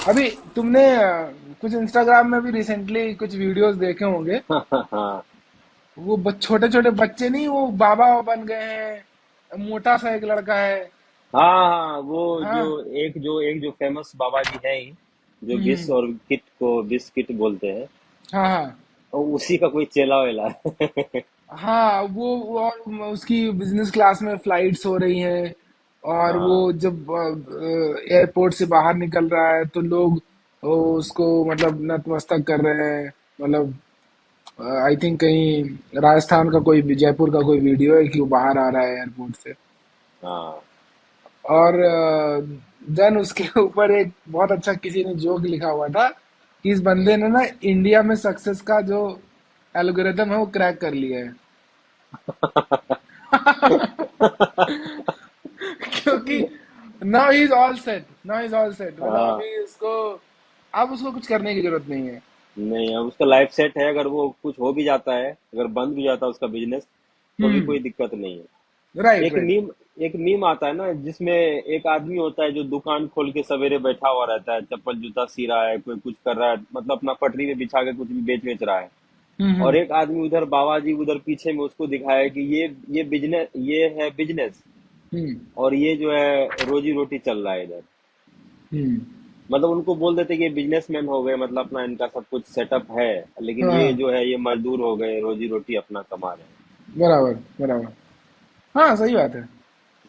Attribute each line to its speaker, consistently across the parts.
Speaker 1: अभी तुमने कुछ इंस्टाग्राम में भी रिसेंटली कुछ वीडियोस देखे होंगे।
Speaker 2: हाँ
Speaker 1: वो छोटे छोटे बच्चे नहीं, वो बाबा बन गए हैं, मोटा सा एक लड़का है।
Speaker 2: हाँ, वो
Speaker 1: हाँ।
Speaker 2: जो एक जो फेमस बाबा जी हैं ही, जो बिस
Speaker 1: हम्म।
Speaker 2: और किट को बिस्किट बोलते हैं,
Speaker 1: हाँ हाँ।
Speaker 2: और उसी का कोई चेला वेला है।
Speaker 1: हाँ वो और उसकी बिजनेस क्लास में फ्लाइट्स हो रही हैं। और वो
Speaker 2: हाँ
Speaker 1: जब एयरपोर्ट से बाहर निकल रहा है तो लोग उसको मतलब नतमस्तक कर रहे हैं। मतलब आई थिंक कहीं राजस्थान का कोई जयपुर का कोई वीडियो है कि वो बाहर आ रहा है एयरपोर्ट से।
Speaker 2: हाँ
Speaker 1: और देन उसके ऊपर एक बहुत अच्छा किसी ने जोक लिखा हुआ था कि इस बंदे ने ना इंडिया में सक्सेस का जो एल्गोरिदम है वो क्रैक कर लिया है। क्योंकि नाउ इज ऑल सेट, मतलब
Speaker 2: हाँ।
Speaker 1: अभी उसको अब उसको कुछ करने की जरूरत नहीं है।
Speaker 2: नहीं, अब उसका लाइफ सेट है। अगर वो कुछ हो भी जाता है, अगर बंद भी जाता है उसका बिजनेस, तो भी
Speaker 1: हम्म।
Speaker 2: कोई दिक्कत नहीं है।
Speaker 1: राइट
Speaker 2: एक
Speaker 1: राइट।
Speaker 2: मीम एक मीम आता है ना, जिसमें एक आदमी होता है जो दुकान खोल के सवेरे बैठा हुआ रहता है, चप्पल जूता सी रहा है, कोई कुछ कर रहा है, मतलब अपना पटरी में बिछा के कुछ भी बेच बेच रहा है। और
Speaker 1: हम्म।
Speaker 2: एक आदमी उधर, बाबा जी उधर पीछे में उसको दिखाया कि ये बिजनेस, ये है बिजनेस,
Speaker 1: हम्म।
Speaker 2: और ये जो है रोजी रोटी चल रहा है इधर।
Speaker 1: हम्म।
Speaker 2: मतलब उनको बोल देते कि ये बिजनेसमैन हो गए, मतलब अपना इनका सब कुछ सेटअप है, लेकिन ये
Speaker 1: हाँ।
Speaker 2: जो है ये मजदूर हो गए, रोजी रोटी अपना कमा रहे हैं।
Speaker 1: बराबर बराबर। हाँ सही बात है।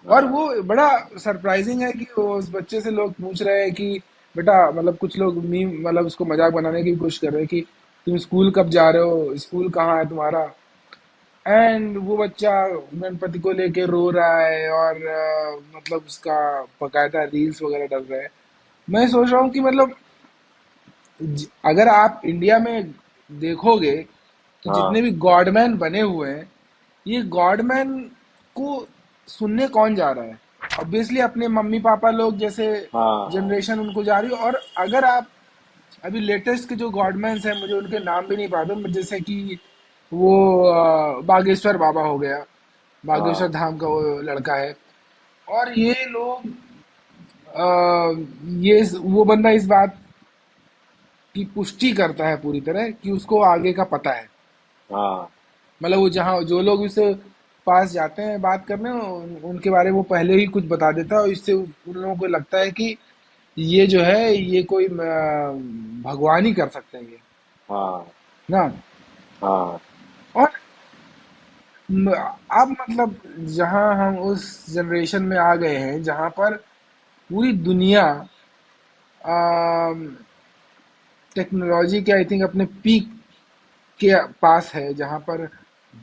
Speaker 1: और
Speaker 2: हाँ
Speaker 1: वो बड़ा सरप्राइजिंग है कि वो उस बच्चे से लोग पूछ रहे हैं कि बेटा, मतलब कुछ लोग मीम मतलब उसको मजाक बनाने की भी कोशिश कर रहे हैं कि तुम स्कूल कब जा रहे हो, स्कूल कहाँ है तुम्हारा। एंड वो बच्चा गणपति को लेके रो रहा है और मतलब उसका बकायदा रील्स वगैरह डल रहे हैं। मैं सोच रहा हूँ कि मतलब अगर आप इंडिया में देखोगे तो जितने
Speaker 2: हाँ
Speaker 1: भी गॉडमैन बने हुए हैं, ये गॉडमैन को सुनने कौन जा रहा है? ऑब्वियसली अपने मम्मी पापा लोग जैसे
Speaker 2: हाँ हाँ
Speaker 1: जनरेशन उनको जा रही है। और अगर आप अभी लेटेस्ट के जो गॉडमैन्स हैं, मुझे उनके नाम भी नहीं पता, जैसे कि वो बागेश्वर बाबा हो गया, बागेश्वर
Speaker 2: हाँ
Speaker 1: धाम का वो लड़का है। और ये लोग ये वो बंदा इस बात की पुष्टि करता है पूरी तरह कि उसको आगे का पता है।
Speaker 2: हाँ
Speaker 1: मतलब वो जहाँ जो लोग उससे पास जाते हैं बात करने, उनके बारे में वो पहले ही कुछ बता देता है और इससे उन लोगों को लगता है कि ये जो है ये कोई भगवान ही कर सकते हैं ये,
Speaker 2: हाँ
Speaker 1: ना।
Speaker 2: हाँ
Speaker 1: और म- अब मतलब जहाँ हम उस जनरेशन में आ गए हैं जहाँ पर पूरी दुनिया टेक्नोलॉजी के आई थिंक अपने पीक के पास है, जहाँ पर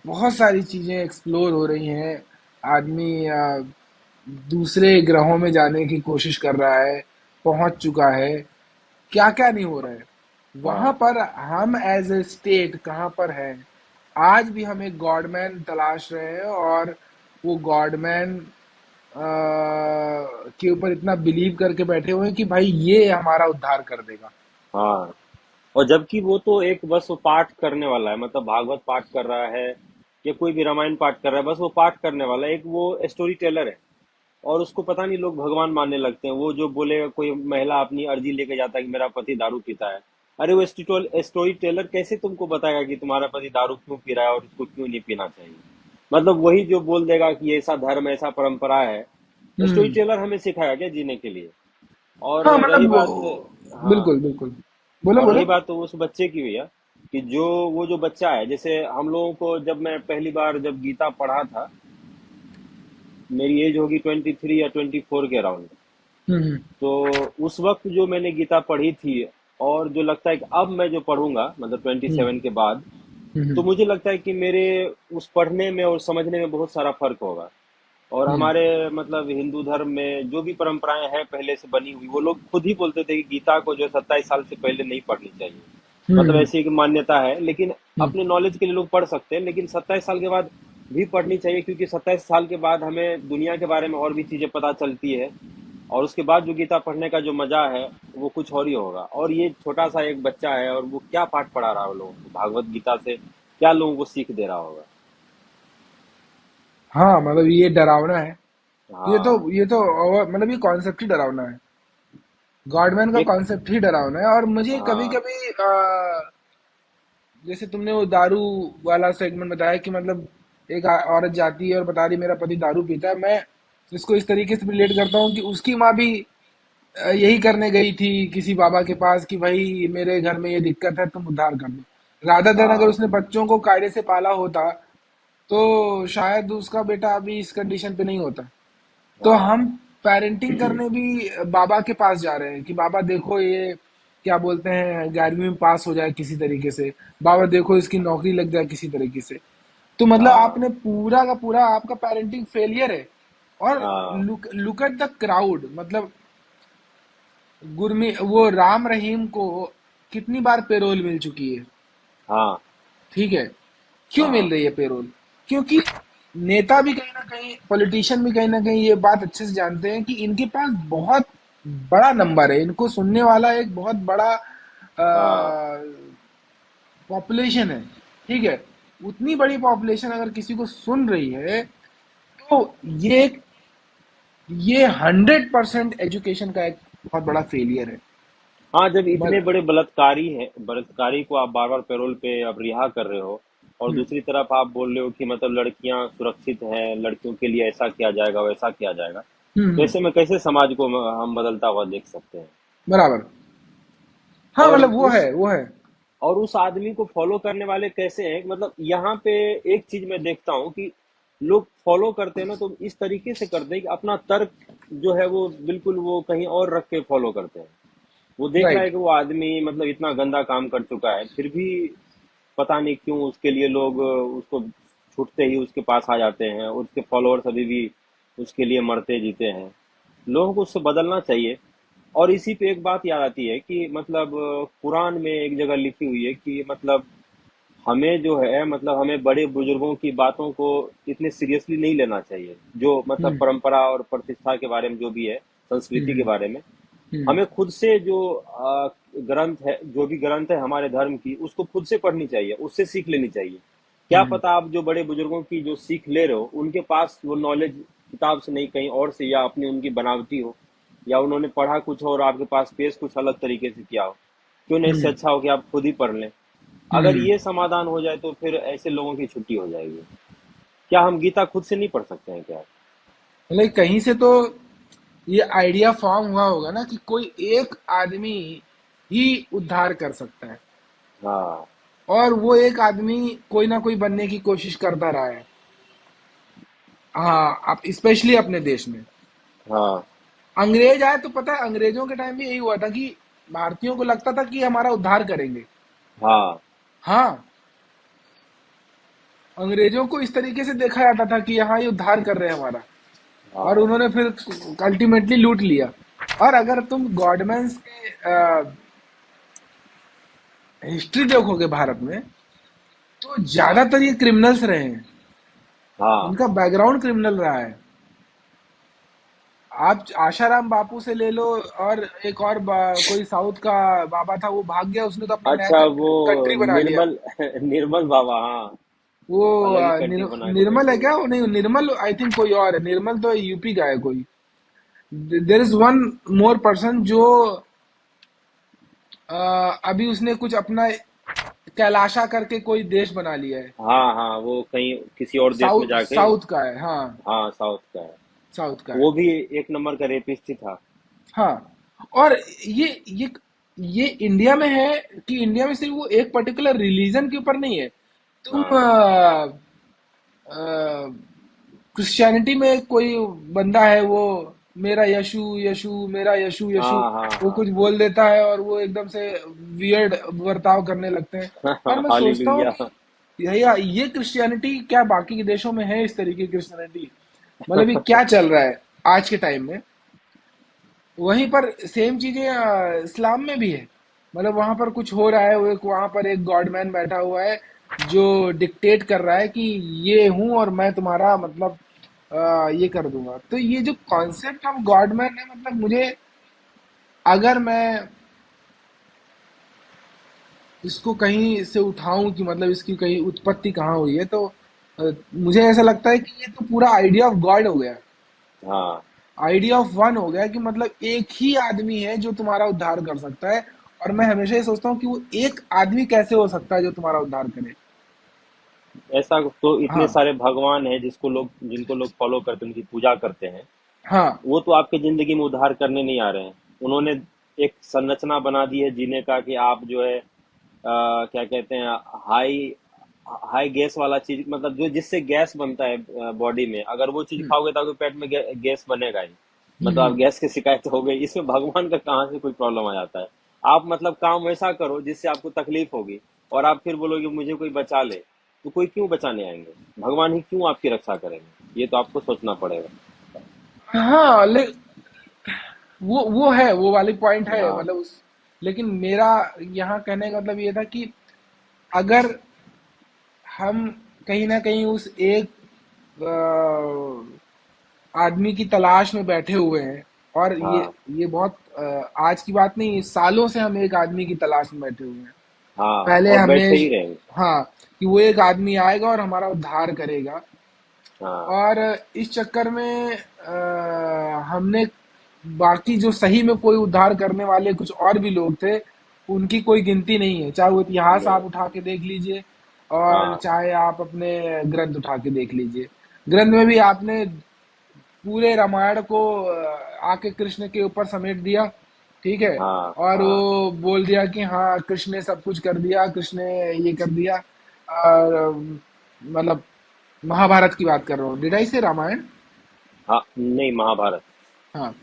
Speaker 1: बहुत सारी चीजें एक्सप्लोर हो रही हैं। आदमी दूसरे ग्रहों में जाने की कोशिश कर रहा है, पहुंच चुका है। क्या क्या नहीं हो रहा है वहां
Speaker 2: हाँ।
Speaker 1: पर। हम एज ए स्टेट कहाँ पर हैं? आज भी हम एक गॉडमैन तलाश रहे हैं और वो गॉडमैन के ऊपर इतना बिलीव करके बैठे हुए हैं कि भाई ये हमारा उद्धार कर देगा।
Speaker 2: हाँ, और जबकि वो तो एक बस वो पाठ करने वाला है, मतलब भागवत पाठ कर रहा है या कोई भी रामायण पाठ कर रहा है, बस वो पाठ करने वाला है, एक वो स्टोरी टेलर है। और उसको पता नहीं लोग भगवान मानने लगते हैं। वो जो बोलेगा, कोई महिला अपनी अर्जी लेके जाता है कि मेरा पति दारू पीता है, अरे वो स्टोरी टेलर कैसे तुमको बताएगा कि तुम्हारा पति दारू क्यों पी रहा है और उसको क्यों नहीं पीना चाहिए। मतलब वही जो बोल देगा कि ऐसा धर्म, ऐसा परंपरा है। स्टोरी
Speaker 1: हम्म।
Speaker 2: टेलर हमें सिखाया क्या जीने के लिए। और
Speaker 1: हाँ
Speaker 2: रही
Speaker 1: मतलब
Speaker 2: बात, हाँ,
Speaker 1: बिल्कुल बिल्कुल। बोलो
Speaker 2: और
Speaker 1: बोलो।
Speaker 2: रही बात तो उस बच्चे की भैया, कि जो वो जो बच्चा है, जैसे हम लोगों को, जब मैं पहली बार जब गीता पढ़ा था, मेरी एज होगी 23 या 24 के अराउंड।
Speaker 1: हम्म।
Speaker 2: तो उस वक्त जो मैंने गीता पढ़ी थी, और जो लगता है कि अब मैं जो पढ़ूंगा, मतलब 27 के बाद, तो
Speaker 1: हम्म।
Speaker 2: मुझे लगता है कि मेरे उस पढ़ने में और समझने में बहुत सारा फर्क होगा। और
Speaker 1: हम्म।
Speaker 2: हमारे मतलब हिंदू धर्म में जो भी परंपराएं हैं पहले से बनी हुई, वो लोग खुद ही बोलते थे कि गीता को जो 27 साल से पहले नहीं पढ़नी चाहिए। मतलब
Speaker 1: हम्म।
Speaker 2: ऐसी एक मान्यता है, लेकिन
Speaker 1: हम्म।
Speaker 2: अपने नॉलेज के लिए लोग पढ़ सकते हैं, लेकिन 27 साल के बाद भी पढ़नी चाहिए, क्योंकि 27 साल के बाद हमें दुनिया के बारे में और भी चीजें पता चलती है। और उसके बाद जो गीता पढ़ने का जो मजा है, वो कुछ और ही होगा। और ये छोटा सा एक बच्चा है, और वो क्या पाठ पढ़ा रहा है लोगों को, भागवत गीता से क्या लोगों को सीख दे रहा होगा।
Speaker 1: हाँ मतलब ये डरावना है।
Speaker 2: हाँ
Speaker 1: ये तो मतलब ये कॉन्सेप्ट ही डरावना है। गॉडमैन का
Speaker 2: एक।
Speaker 1: कॉन्सेप्ट ही डरावना है। और मुझे कभी
Speaker 2: हाँ।
Speaker 1: कभी जैसे तुमने वो दारू वाला सेगमेंट बताया कि मतलब एक औरत जाती है और बता रही मेरा पति दारू पीता है, मैं इसको इस तरीके से रिलेट करता हूँ कि उसकी माँ भी यही करने गई थी किसी बाबा के पास कि भाई मेरे घर में ये दिक्कत है, तुम उद्धार कर दो। राधा देन अगर
Speaker 2: हाँ।
Speaker 1: उसने बच्चों को कायदे से पाला होता तो शायद उसका बेटा अभी इस कंडीशन पे नहीं होता। तो
Speaker 2: हाँ।
Speaker 1: हम पेरेंटिंग करने भी बाबा के पास जा रहे हैं कि बाबा देखो ये क्या बोलते हैं 11वीं में पास हो जाए किसी तरीके से, बाबा देखो इसकी नौकरी लग जाए किसी तरीके से। तो मतलब
Speaker 2: हाँ।
Speaker 1: आपने पूरा का पूरा आपका पेरेंटिंग फेलियर है। और
Speaker 2: हाँ।
Speaker 1: Look look at the crowd, मतलब गुरमी वो राम रहीम को कितनी बार पेरोल मिल चुकी है।
Speaker 2: हाँ।
Speaker 1: ठीक है, क्यों
Speaker 2: हाँ।
Speaker 1: मिल रही है पेरोल? क्योंकि नेता भी कहीं ना कहीं, पॉलिटिशियन भी कहीं ना कहीं ये बात अच्छे से जानते हैं कि इनके पास बहुत बड़ा नंबर है, इनको सुनने वाला एक बहुत बड़ा
Speaker 2: हाँ।
Speaker 1: पॉपुलेशन है। ठीक है, उतनी बड़ी पॉपुलेशन अगर किसी को सुन रही है तो ये 100% एजुकेशन का एक बहुत बड़ा फेलियर है।
Speaker 2: हाँ, जब इतने
Speaker 1: बल
Speaker 2: बड़े बलात्कारी को आप बार बार पैरोल पे अब रिहा कर रहे हो, और
Speaker 1: हम्म
Speaker 2: दूसरी तरफ आप बोल रहे हो कि मतलब लड़कियां सुरक्षित हैं, लड़कियों के लिए ऐसा किया जाएगा वैसा किया जाएगा, तो
Speaker 1: हम्म,
Speaker 2: ऐसे में कैसे समाज को हम बदलता हुआ देख सकते हैं?
Speaker 1: बराबर। हाँ
Speaker 2: और
Speaker 1: मतलब वो
Speaker 2: उस
Speaker 1: है वो है।
Speaker 2: और उस आदमी को फॉलो करने वाले कैसे हैं? मतलब यहाँ पे एक चीज मैं देखता हूँ कि लोग फॉलो करते हैं ना, तो इस तरीके से करते हैं कि अपना तर्क जो है वो बिल्कुल वो कहीं और रख के फॉलो करते हैं। वो देख रहा है
Speaker 1: राइट।
Speaker 2: कि वो आदमी मतलब इतना गंदा काम कर चुका है, फिर भी पता नहीं क्यों उसके लिए लोग उसको छूटते ही उसके पास आ जाते हैं, और उसके फॉलोअर्स अभी भी उसके लिए मरते जीते हैं। लोगों को उससे बदलना चाहिए। और इसी पे एक बात याद आती है कि मतलब कुरान में एक जगह लिखी हुई है कि मतलब हमें जो है मतलब हमें बड़े बुजुर्गों की बातों को इतने सीरियसली नहीं लेना चाहिए, जो मतलब
Speaker 1: हम्म
Speaker 2: परंपरा और प्रतिष्ठा के बारे में जो भी है, संस्कृति के
Speaker 1: हम्म
Speaker 2: बारे में।
Speaker 1: हम्म
Speaker 2: हमें खुद से जो ग्रंथ है, जो भी ग्रंथ है हमारे धर्म की, उसको खुद से पढ़नी चाहिए, उससे सीख लेनी चाहिए। क्या
Speaker 1: हम्म
Speaker 2: पता आप जो बड़े बुजुर्गों की जो सीख ले रहे हो, उनके पास वो नॉलेज किताब से नहीं कहीं और से, या अपनी उनकी बनावटी हो, या उन्होंने पढ़ा कुछ हो और आपके पास पेश कुछ अलग तरीके से किया हो। क्यों नहीं, इससे
Speaker 1: हम्म
Speaker 2: अच्छा हो कि आप खुद ही पढ़ लें। अगर
Speaker 1: हम्म।
Speaker 2: ये समाधान हो जाए तो फिर ऐसे लोगों की छुट्टी हो जाएगी। क्या हम गीता खुद से नहीं पढ़ सकते हैं क्या?
Speaker 1: मतलब कहीं से तो ये आइडिया फॉर्म हुआ होगा ना कि कोई एक आदमी ही उद्धार कर सकता है,
Speaker 2: हाँ।
Speaker 1: और वो एक आदमी कोई ना कोई बनने की कोशिश करता रहा है। हाँ, आप स्पेशली अपने देश में
Speaker 2: हाँ।
Speaker 1: अंग्रेज आए तो पता है अंग्रेजों के टाइम भी यही हुआ था कि भारतीयों को लगता था कि हमारा उद्धार करेंगे।
Speaker 2: हाँ।
Speaker 1: हाँ, अंग्रेजों को इस तरीके से देखा जाता था कि हाँ ये उद्धार कर रहे हैं हमारा, और
Speaker 2: हाँ।
Speaker 1: उन्होंने फिर अल्टीमेटली लूट लिया। और अगर तुम गॉडमैन्स के हिस्ट्री देखोगे भारत में, तो
Speaker 2: हाँ।
Speaker 1: ज्यादातर ये क्रिमिनल्स रहे हैं,
Speaker 2: हाँ।
Speaker 1: इनका बैकग्राउंड क्रिमिनल रहा है। आप आशाराम बापू से ले लो, और एक और कोई साउथ का बाबा था, वो भाग गया, उसने तो अपना नया
Speaker 2: अच्छा, वो
Speaker 1: कंट्री बना लिया।
Speaker 2: निर्मल निर्मल बाबा, हाँ।
Speaker 1: वो
Speaker 2: अलग ही कंट्री बना के
Speaker 1: निर्मल
Speaker 2: बैठे
Speaker 1: है
Speaker 2: हुए
Speaker 1: क्या?
Speaker 2: हैं।
Speaker 1: वो नहीं, निर्मल आई थिंक कोई और है, निर्मल तो यूपी का है कोई। There is one more person जो अभी उसने कुछ अपना कैलाशा करके कोई देश बना लिया है।
Speaker 2: हाँ। हाँ, वो कहीं किसी और देश में
Speaker 1: साउथ
Speaker 2: जाके।
Speaker 1: साउथ का है, हाँ।
Speaker 2: हाँ, साउथ का है।
Speaker 1: साउथ का है,
Speaker 2: वो भी एक नंबर का रेपिस्ट ही था।
Speaker 1: हाँ। और ये ये ये इंडिया में है कि इंडिया में सिर्फ वो एक पर्टिकुलर रिलीजन के ऊपर नहीं है। तुम
Speaker 2: हाँ।
Speaker 1: क्रिश्चियनिटी में कोई बंदा है, वो मेरा यशु यशु, मेरा यशु यशु,
Speaker 2: हाँ। हाँ।
Speaker 1: वो कुछ बोल देता है और वो एकदम से वियर्ड बर्ताव करने लगते हैं। और
Speaker 2: हाँ।
Speaker 1: मैं सोचता हूँ
Speaker 2: हालेलुया।
Speaker 1: कि ये क्रिश्चियनिटी क्या बाकी के देशों में है इस तरीके की क्रिश्चियनिटी? मतलब ये क्या चल रहा है आज के टाइम में? वहीं पर सेम चीजें इस्लाम में भी है। मतलब वहां पर कुछ हो रहा है, वो एक वहां पर एक गॉडमैन बैठा हुआ है जो डिक्टेट कर रहा है कि ये हूं और मैं तुम्हारा मतलब ये कर दूंगा। तो ये जो कॉन्सेप्ट ऑफ गॉडमैन है, मतलब मुझे, अगर मैं इसको कहीं से उठाऊं कि मतलब इसकी कहीं उत्पत्ति कहाँ हुई है, तो मुझे ऐसा लगता है कि ये तो पूरा आइडिया ऑफ गॉड हो गया।
Speaker 2: हाँ।
Speaker 1: आइडिया ऑफ वन हो गया कि मतलब एक ही आदमी है जो तुम्हारा उद्धार कर सकता है। और मैं हमेशा ये सोचता हूँ कि वो एक आदमी कैसे हो सकता है जो तुम्हारा उद्धार करे।
Speaker 2: ऐसा तो इतने
Speaker 1: हाँ।
Speaker 2: सारे भगवान हैं जिनको लोग फॉलो करते हैं, उनकी पूजा करते हैं।
Speaker 1: हाँ।
Speaker 2: वो तो आपके जिंदगी में उद्धार करने नहीं आ रहे हैं। उन्होंने एक संरचना बना दी है जीने का कि आप जो है क्या कहते हैं, हाई हाई गैस वाला चीज, मतलब जो जिससे गैस बनता है बॉडी में, अगर वो चीज
Speaker 1: हम्म।
Speaker 2: खाओगे तो आपके पेट में गैस बनेगा ही। मतलब आप
Speaker 1: हम्म।
Speaker 2: गैस की शिकायत हो गई, इसमें भगवान का कहाँ से कोई प्रॉब्लम आ जाता है। आप मतलब काम वैसा करो जिससे आपको तकलीफ होगी, और आप फिर बोलोगे मुझे कोई बचा ले, तो कोई क्यों बचाने आएंगे? भगवान ही क्यों आपकी रक्षा करेंगे? ये तो आपको सोचना पड़ेगा।
Speaker 1: हाँ, वो है, वो वाली पॉइंट है
Speaker 2: हाँ।
Speaker 1: मतलब उस। लेकिन मेरा यहाँ कहने का मतलब ये था कि अगर हम कहीं ना कहीं उस एक आदमी की तलाश में बैठे हुए हैं, और
Speaker 2: हाँ।
Speaker 1: ये बहुत आज की बात नहीं, सालों से हम एक आदमी की तलाश में बैठे हुए हैं।
Speaker 2: हाँ,
Speaker 1: पहले
Speaker 2: और
Speaker 1: हमने,
Speaker 2: बैठे ही रहेंगे।
Speaker 1: हाँ, कि वो एक आदमी आएगा और हमारा उद्धार करेगा।
Speaker 2: हाँ।
Speaker 1: और इस चक्कर में हमने बाकी जो सही में कोई उद्धार करने वाले कुछ और भी लोग थे, उनकी कोई गिनती नहीं है। चाहे वो इतिहास
Speaker 2: नहीं।
Speaker 1: आप उठा के देख लीजिए, और
Speaker 2: हाँ।
Speaker 1: चाहे आप अपने ग्रंथ उठा के देख लीजिए। ग्रंथ में भी आपने पूरे रामायण को आके कृष्ण के ऊपर समेट दिया, ठीक है।
Speaker 2: हाँ।
Speaker 1: और
Speaker 2: हाँ।
Speaker 1: वो बोल दिया कि हाँ, कृष्ण ने सब कुछ कर दिया, कृष्ण ने ये कर दिया। और मतलब महाभारत की बात कर रहा हूँ, डिड आई से रामायण?
Speaker 2: हाँ, नहीं, महाभारत।
Speaker 1: हाँ।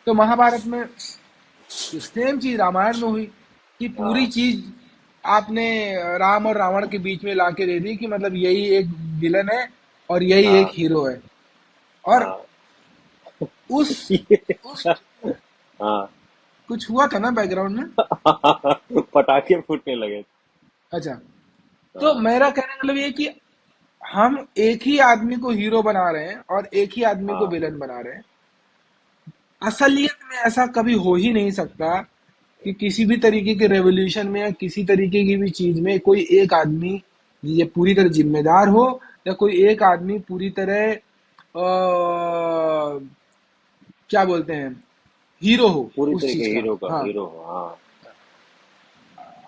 Speaker 1: तो महाभारत में सेम चीज रामायण में हुई, कि पूरी
Speaker 2: हाँ।
Speaker 1: चीज आपने राम और रावण के बीच में लाके दे दी कि मतलब यही एक विलन है और यही एक
Speaker 2: हाँ।
Speaker 1: हीरो है। और
Speaker 2: हाँ।
Speaker 1: उस उस
Speaker 2: हाँ।
Speaker 1: कुछ हुआ था ना बैकग्राउंड में?
Speaker 2: पटाखे फूटने लगे।
Speaker 1: अच्छा। तो
Speaker 2: हाँ।
Speaker 1: मेरा कहने का मतलब ये है कि हम एक ही आदमी को हीरो बना रहे हैं और एक ही आदमी को
Speaker 2: हाँ।
Speaker 1: विलन बना रहे हैं। असलियत में ऐसा कभी हो ही नहीं सकता कि किसी भी तरीके के रेवोल्यूशन में या किसी तरीके की भी चीज में कोई एक आदमी ये पूरी तरह जिम्मेदार हो, या कोई एक आदमी पूरी तरह क्या बोलते हैं, हीरो हो
Speaker 2: पूरी
Speaker 1: उस
Speaker 2: तरीके
Speaker 1: चीज का।
Speaker 2: हीरो का
Speaker 1: हाँ।
Speaker 2: हीरो। हाँ।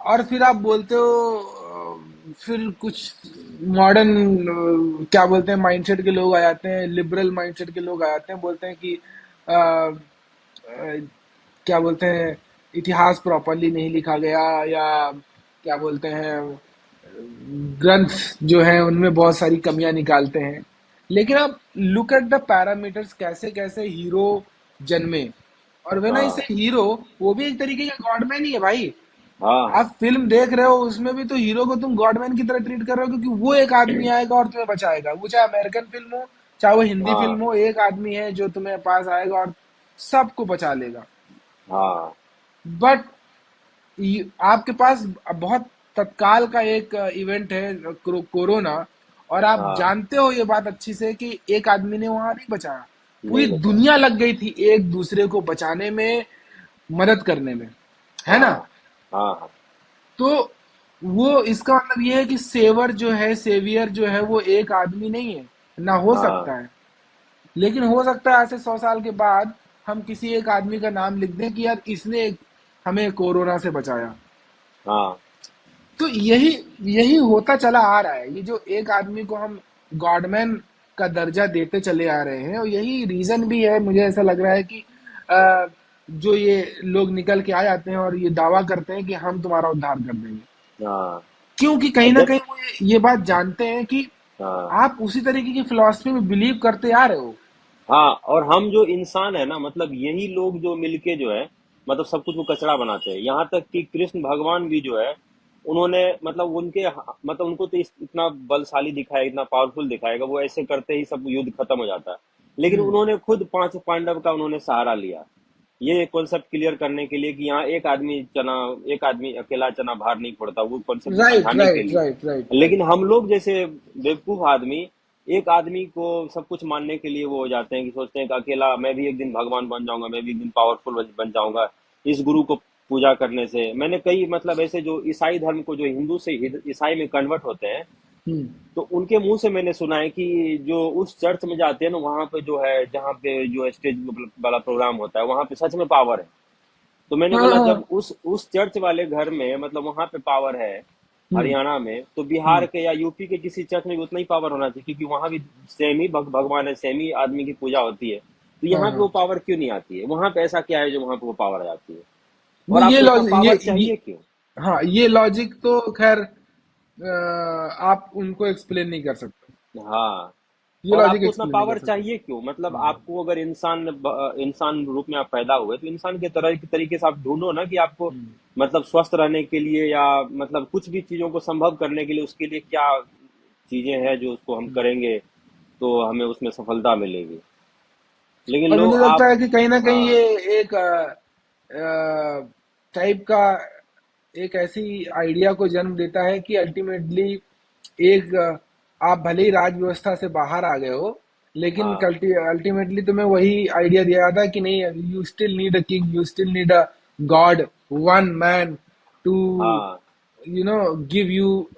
Speaker 1: और फिर आप बोलते हो फिर कुछ मॉडर्न क्या बोलते हैं माइंडसेट के लोग आ जाते हैं, लिबरल माइंडसेट के लोग आ जाते हैं, बोलते हैं कि अ, क्या बोलते हैं, इतिहास प्रॉपरली नहीं लिखा गया, या क्या बोलते हैं, ग्रंथ जो है उनमें बहुत सारी कमियां निकालते हैं। लेकिन आप लुक एट द पैरामीटर्स, कैसे कैसे हीरो जन्मे। और वे ना इसे
Speaker 2: हाँ।
Speaker 1: हीरो, वो भी एक तरीके का गॉडमैन ही है भाई।
Speaker 2: हाँ। हाँ।
Speaker 1: आप फिल्म देख रहे हो, उसमें भी तो हीरो को तुम गॉडमैन की तरह ट्रीट कर रहे हो, क्योंकि वो एक आदमी आएगा और तुम्हें बचाएगा। वो चाहे अमेरिकन फिल्म हो, चाहे वो हिंदी
Speaker 2: हाँ।
Speaker 1: फिल्म हो, एक आदमी है जो तुम्हें पास आएगा और सबको बचा लेगा।
Speaker 2: हाँ।
Speaker 1: बट आपके पास बहुत तत्काल का एक इवेंट है, कोरोना, और आप
Speaker 2: हाँ।
Speaker 1: जानते हो ये बात अच्छी से कि एक आदमी ने वहां नहीं बचाया, पूरी
Speaker 2: नहीं बचा।
Speaker 1: दुनिया लग गई थी एक दूसरे को बचाने में, मदद करने में, है ना?
Speaker 2: हाँ। हाँ। हाँ।
Speaker 1: तो वो इसका मतलब ये है कि सेवर जो है, सेवियर जो है, वो एक आदमी नहीं है, ना हो
Speaker 2: हाँ।
Speaker 1: सकता है। लेकिन हो सकता है आज से 100 साल के बाद हम किसी एक आदमी का नाम लिख दें कि यार इसने हमें कोरोना से बचाया।
Speaker 2: हाँ।
Speaker 1: तो यही यही होता चला आ रहा है, ये जो एक आदमी को हम गॉडमैन का दर्जा देते चले आ रहे हैं, और यही रीजन भी है, मुझे ऐसा लग रहा है कि जो ये लोग निकल के आ जाते हैं और ये दावा करते हैं कि हम तुम्हारा उद्धार कर देंगे,
Speaker 2: हाँ।
Speaker 1: क्योंकि
Speaker 2: और
Speaker 1: कहीं ना
Speaker 2: जब
Speaker 1: कहीं वो ये बात जानते हैं कि
Speaker 2: हाँ।
Speaker 1: आप उसी तरीके की फिलॉसफी में बिलीव करते आ रहे हो।
Speaker 2: हाँ, और हम जो इंसान है ना, मतलब यही लोग जो मिलके जो है, मतलब सब कुछ को कचरा बनाते हैं। यहाँ तक कि कृष्ण भगवान भी जो है, उन्होंने मतलब मतलब उनको तो इतना बलशाली दिखाया, इतना पावरफुल दिखाएगा, वो ऐसे करते ही सब युद्ध खत्म हो जाता है। लेकिन
Speaker 1: हम्म।
Speaker 2: उन्होंने खुद पांच पांडव का उन्होंने सहारा लिया, ये कॉन्सेप्ट क्लियर करने के लिए कि यहाँ एक आदमी अकेला चना भार नहीं फोड़ता, वो कॉन्सेप्ट को
Speaker 1: राइट,
Speaker 2: समझाने के
Speaker 1: राइट,
Speaker 2: लिए।
Speaker 1: Right, right, right.
Speaker 2: लेकिन हम लोग जैसे बेवकूफ आदमी, एक आदमी को सब कुछ मानने के लिए वो हो जाते हैं कि सोचते हैं कि अकेला मैं भी एक दिन भगवान बन जाऊंगा, मैं भी एक दिन पावरफुल बन जाऊंगा इस गुरु को पूजा करने से। मैंने कई मतलब ऐसे जो ईसाई धर्म को, जो हिंदू से ईसाई में कन्वर्ट होते हैं,
Speaker 1: हम्म।
Speaker 2: तो उनके मुंह से मैंने सुना है कि जो उस चर्च में जाते हैं ना, वहां पे जो है, जहाँ पे जो स्टेज वाला प्रोग्राम होता है, वहां पे सच में पावर है। तो मैंने
Speaker 1: हाँ
Speaker 2: बोला,
Speaker 1: हाँ।
Speaker 2: जब उस चर्च वाले घर में, मतलब वहां पे पावर है
Speaker 1: हम्म।
Speaker 2: हरियाणा में, तो बिहार
Speaker 1: हम्म।
Speaker 2: के या यूपी के किसी चर्च में भी उतना ही पावर होना चाहिए, क्योंकि वहां भी सेम ही भगवान है, सेम ही आदमी की पूजा होती है। तो
Speaker 1: हाँ
Speaker 2: यहाँ पे वो
Speaker 1: हाँ।
Speaker 2: पावर क्यों नहीं आती है? वहां पे ऐसा क्या है जो वहां पे वो पावर आ जाती है?
Speaker 1: वो
Speaker 2: और
Speaker 1: ये
Speaker 2: आपको इतना
Speaker 1: लॉजिक
Speaker 2: पावर
Speaker 1: ये
Speaker 2: चाहिए क्यों?
Speaker 1: हाँ, ये लॉजिक तो खैर आप उनको एक्सप्लेन नहीं कर सकते।
Speaker 2: हाँ।
Speaker 1: ये
Speaker 2: और
Speaker 1: लॉजिक
Speaker 2: आपको उतना
Speaker 1: एक्सप्लेन नहीं कर
Speaker 2: पावर
Speaker 1: सकते।
Speaker 2: चाहिए क्यों? मतलब
Speaker 1: हम्म।
Speaker 2: आपको अगर इंसान रूप में आप पैदा हुए, तो इंसान के तरह के तरीके से आप ढूंढो ना कि आपको,
Speaker 1: हम्म।
Speaker 2: मतलब स्वस्थ रहने के लिए, या मतलब कुछ भी चीजों को संभव करने के लिए, उसके लिए क्या चीजें हैं जो उसको हम
Speaker 1: हम्म।
Speaker 2: करेंगे तो हमें उसमें सफलता मिलेगी। लेकिन
Speaker 1: और मुझे
Speaker 2: लोग
Speaker 1: लगता
Speaker 2: आप।
Speaker 1: है कि कहीं ना कहीं
Speaker 2: हाँ।
Speaker 1: ये एक टाइप का एक ऐसी आइडिया को जन्म देता है कि अल्टीमेटली एक आप भले ही राज व्यवस्था से बाहर आ गए हो, लेकिन
Speaker 2: हाँ।
Speaker 1: अल्टीमेटली तुम्हें वही आइडिया दिया जाता है कि नहीं, you still need a king, you still need a god, one man to
Speaker 2: हाँ।
Speaker 1: गिव यू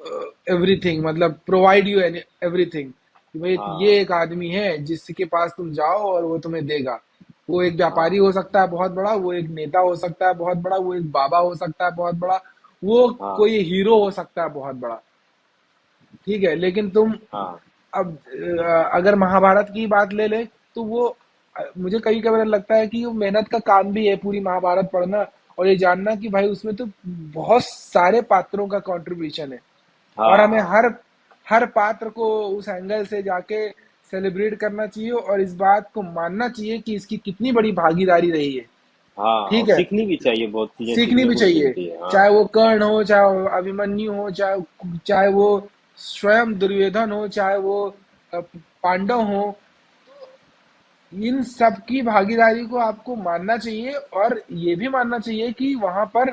Speaker 1: एवरीथिंग, मतलब प्रोवाइड यू एवरीथिंग। कि भाई ये
Speaker 2: हाँ।
Speaker 1: एक आदमी है जिसके पास तुम जाओ और वो तुम्हें देगा। वो एक व्यापारी
Speaker 2: हाँ।
Speaker 1: हो सकता है बहुत बड़ा, वो एक नेता हो सकता है बहुत बड़ा, वो एक बाबा हो सकता है बहुत बड़ा, वो
Speaker 2: हाँ।
Speaker 1: कोई हीरो हो सकता है बहुत बड़ा। ठीक है, लेकिन तुम
Speaker 2: हाँ।
Speaker 1: अब अगर महाभारत की बात ले ले तो वो मुझे कभी कभी लगता है कि वो मेहनत का काम भी है पूरी महाभारत पढ़ना और ये जानना कि भाई उसमें तो बहुत सारे पात्रों का कंट्रीब्यूशन है। और
Speaker 2: हाँ।
Speaker 1: हमें
Speaker 2: हाँ।
Speaker 1: हर हर पात्र को उस एंगल से जाके सेलिब्रेट करना चाहिए और इस बात को मानना चाहिए कि इसकी कितनी बड़ी भागीदारी रही है।
Speaker 2: हाँ। और
Speaker 1: ठीक है,
Speaker 2: सीखनी भी चाहिए, बहुत चीजें
Speaker 1: सीखनी
Speaker 2: सीखने
Speaker 1: भी
Speaker 2: को भी
Speaker 1: चाहिए।
Speaker 2: मिलती है। हाँ।
Speaker 1: चाहे वो कर्ण हो, चाहे वो अभिमन्यु हो, चाहे चाहे वो स्वयं दुर्योधन हो, चाहे वो पांडव हो, इन सब की भागीदारी को आपको मानना चाहिए और ये भी मानना चाहिए कि वहां पर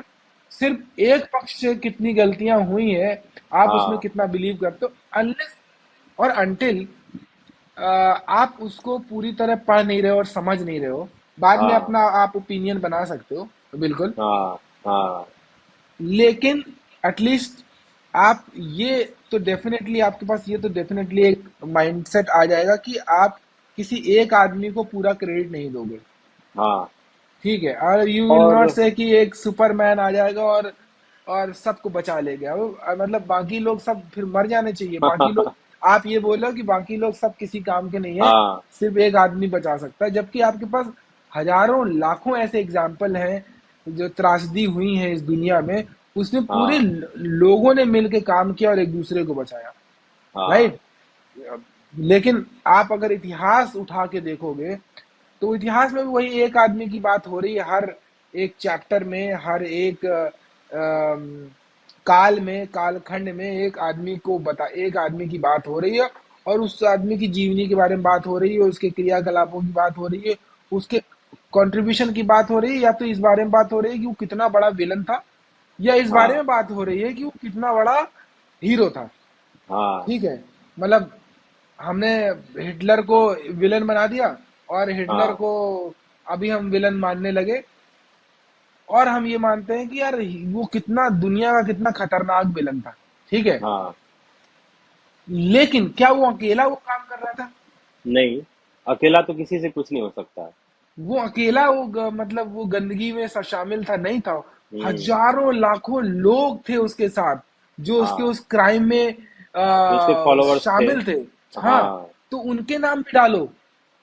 Speaker 1: सिर्फ एक पक्ष से कितनी गलतियां हुई हैं, आप उसमें
Speaker 2: हाँ।
Speaker 1: कितना बिलीव करते हो, अनलेस और अनटिल आप उसको पूरी तरह पढ़ नहीं रहे हो और समझ नहीं रहे हो। बाद में
Speaker 2: हाँ।
Speaker 1: अपना आप ओपिनियन बना सकते हो, बिल्कुल।
Speaker 2: हाँ। हाँ।
Speaker 1: लेकिन एटलीस्ट आप ये तो डेफिनेटली आपके पास ये तो डेफिनेटली एक माइंडसेट आ जाएगा कि आप किसी एक आदमी को पूरा क्रेडिट नहीं दोगे।
Speaker 2: हाँ।
Speaker 1: ठीक है, और यू विल नॉट
Speaker 2: और
Speaker 1: से कि एक सुपरमैन आ जाएगा और सबको बचा ले गया वो, मतलब बाकी लोग सब फिर मर जाने चाहिए, बाकी लोग, आप ये बोलो कि बाकी लोग सब किसी काम के नहीं है,
Speaker 2: हाँ।
Speaker 1: सिर्फ एक आदमी बचा सकता है, जबकि आपके पास हजारों लाखों ऐसे एग्जाम्पल हैं जो त्रासदी हुई है इस दुनिया में, उसमें पूरे
Speaker 2: हाँ।
Speaker 1: लोगों ने मिलकर काम किया और एक दूसरे को बचाया।
Speaker 2: हाँ।
Speaker 1: राइट। लेकिन आप अगर इतिहास उठा के देखोगे तो इतिहास में भी वही एक आदमी की बात हो रही है, हर एक चैप्टर में, हर एक काल में, कालखंड में एक आदमी की बात हो रही है और उस आदमी की जीवनी के बारे में बात हो रही है, उसके क्रियाकलापों की बात हो रही है, उसके कंट्रीब्यूशन की बात हो रही है, या तो इस बारे में बात हो रही है कि वो कितना बड़ा विलन था, या इस बारे
Speaker 2: हाँ।
Speaker 1: में बात हो रही है कि वो कितना बड़ा हीरो था।
Speaker 2: हाँ।
Speaker 1: ठीक है, मतलब हमने हिटलर को विलन बना दिया और हिटलर
Speaker 2: हाँ।
Speaker 1: को अभी हम विलन मानने लगे और हम ये मानते हैं कि यार वो कितना दुनिया का कितना खतरनाक विलन था। ठीक है,
Speaker 2: हाँ।
Speaker 1: लेकिन क्या वो अकेला वो काम कर रहा था?
Speaker 2: नहीं, अकेला तो किसी से कुछ नहीं हो सकता है।
Speaker 1: वो अकेला मतलब वो गंदगी में शामिल था? नहीं था।
Speaker 2: हम्म।
Speaker 1: हजारों लाखों लोग थे उसके साथ जो उसके
Speaker 2: हाँ।
Speaker 1: उस क्राइम में
Speaker 2: जो उसके फॉलोवर्स थे।
Speaker 1: शामिल थे। हाँ,
Speaker 2: हाँ।
Speaker 1: तो उनके नाम भी डालो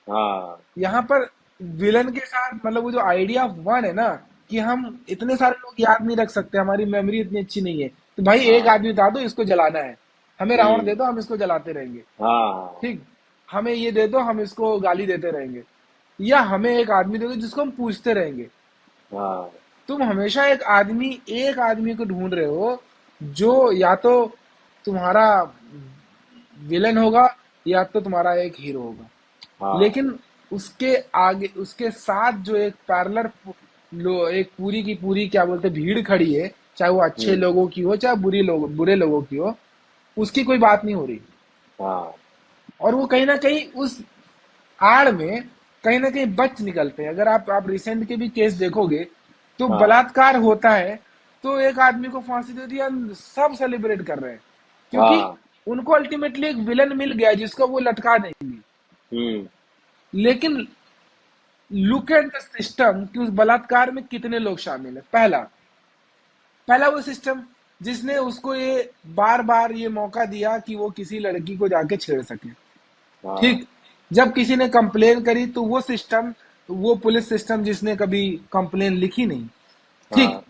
Speaker 2: हाँ।
Speaker 1: यहाँ पर विलन के साथ। मतलब वो जो आइडिया ऑफ वन है ना, कि हम इतने सारे लोग याद नहीं रख सकते, हमारी मेमोरी इतनी अच्छी नहीं है, तो भाई एक
Speaker 2: हाँ।
Speaker 1: आदमी बता दो इसको जलाना है, हमें रावण दे
Speaker 2: हम्म।
Speaker 1: दो हम इसको जलाते रहेंगे।
Speaker 2: हाँ।
Speaker 1: ठीक, हमें ये दे दो हम इसको गाली देते रहेंगे, या हमें एक आदमी दे दो जिसको हम पूछते रहेंगे।
Speaker 2: हाँ।
Speaker 1: तुम हमेशा एक आदमी को ढूंढ रहे हो जो या तो तुम्हारा विलन होगा या तो तुम्हारा एक हीरो होगा।
Speaker 2: हाँ।
Speaker 1: लेकिन उसके आगे उसके साथ जो एक पैरेलल एक पूरी की पूरी क्या बोलते हैं भीड़ खड़ी है, चाहे वो अच्छे
Speaker 2: हम्म।
Speaker 1: लोगों की हो चाहे बुरे लोगों की हो, उसकी कोई बात नहीं हो रही।
Speaker 2: हाँ।
Speaker 1: और वो कहीं ना कहीं उस आड़ में कहीं ना कहीं बच निकलते हैं। अगर आप रिसेंट के भी केस देखोगे तो
Speaker 2: हाँ।
Speaker 1: बलात्कार होता है तो एक आदमी को फांसी दे दिया, सब सेलिब्रेट कर रहे हैं क्योंकि
Speaker 2: हाँ।
Speaker 1: उनको अल्टीमेटली एक विलन मिल गया जिसको वो लटका देंगे।
Speaker 2: हम्म।
Speaker 1: लेकिन लुक एट द सिस्टम कि उस बलात्कार में कितने लोग शामिल है। पहला पहला वो सिस्टम जिसने उसको ये बार बार ये मौका दिया कि वो किसी लड़की को जाके छेड़ सके।
Speaker 2: हाँ।
Speaker 1: ठीक। जब किसी ने कंप्लेन करी तो वो सिस्टम, वो पुलिस सिस्टम जिसने कभी कंप्लेन लिखी नहीं। ठीक।
Speaker 2: हाँ।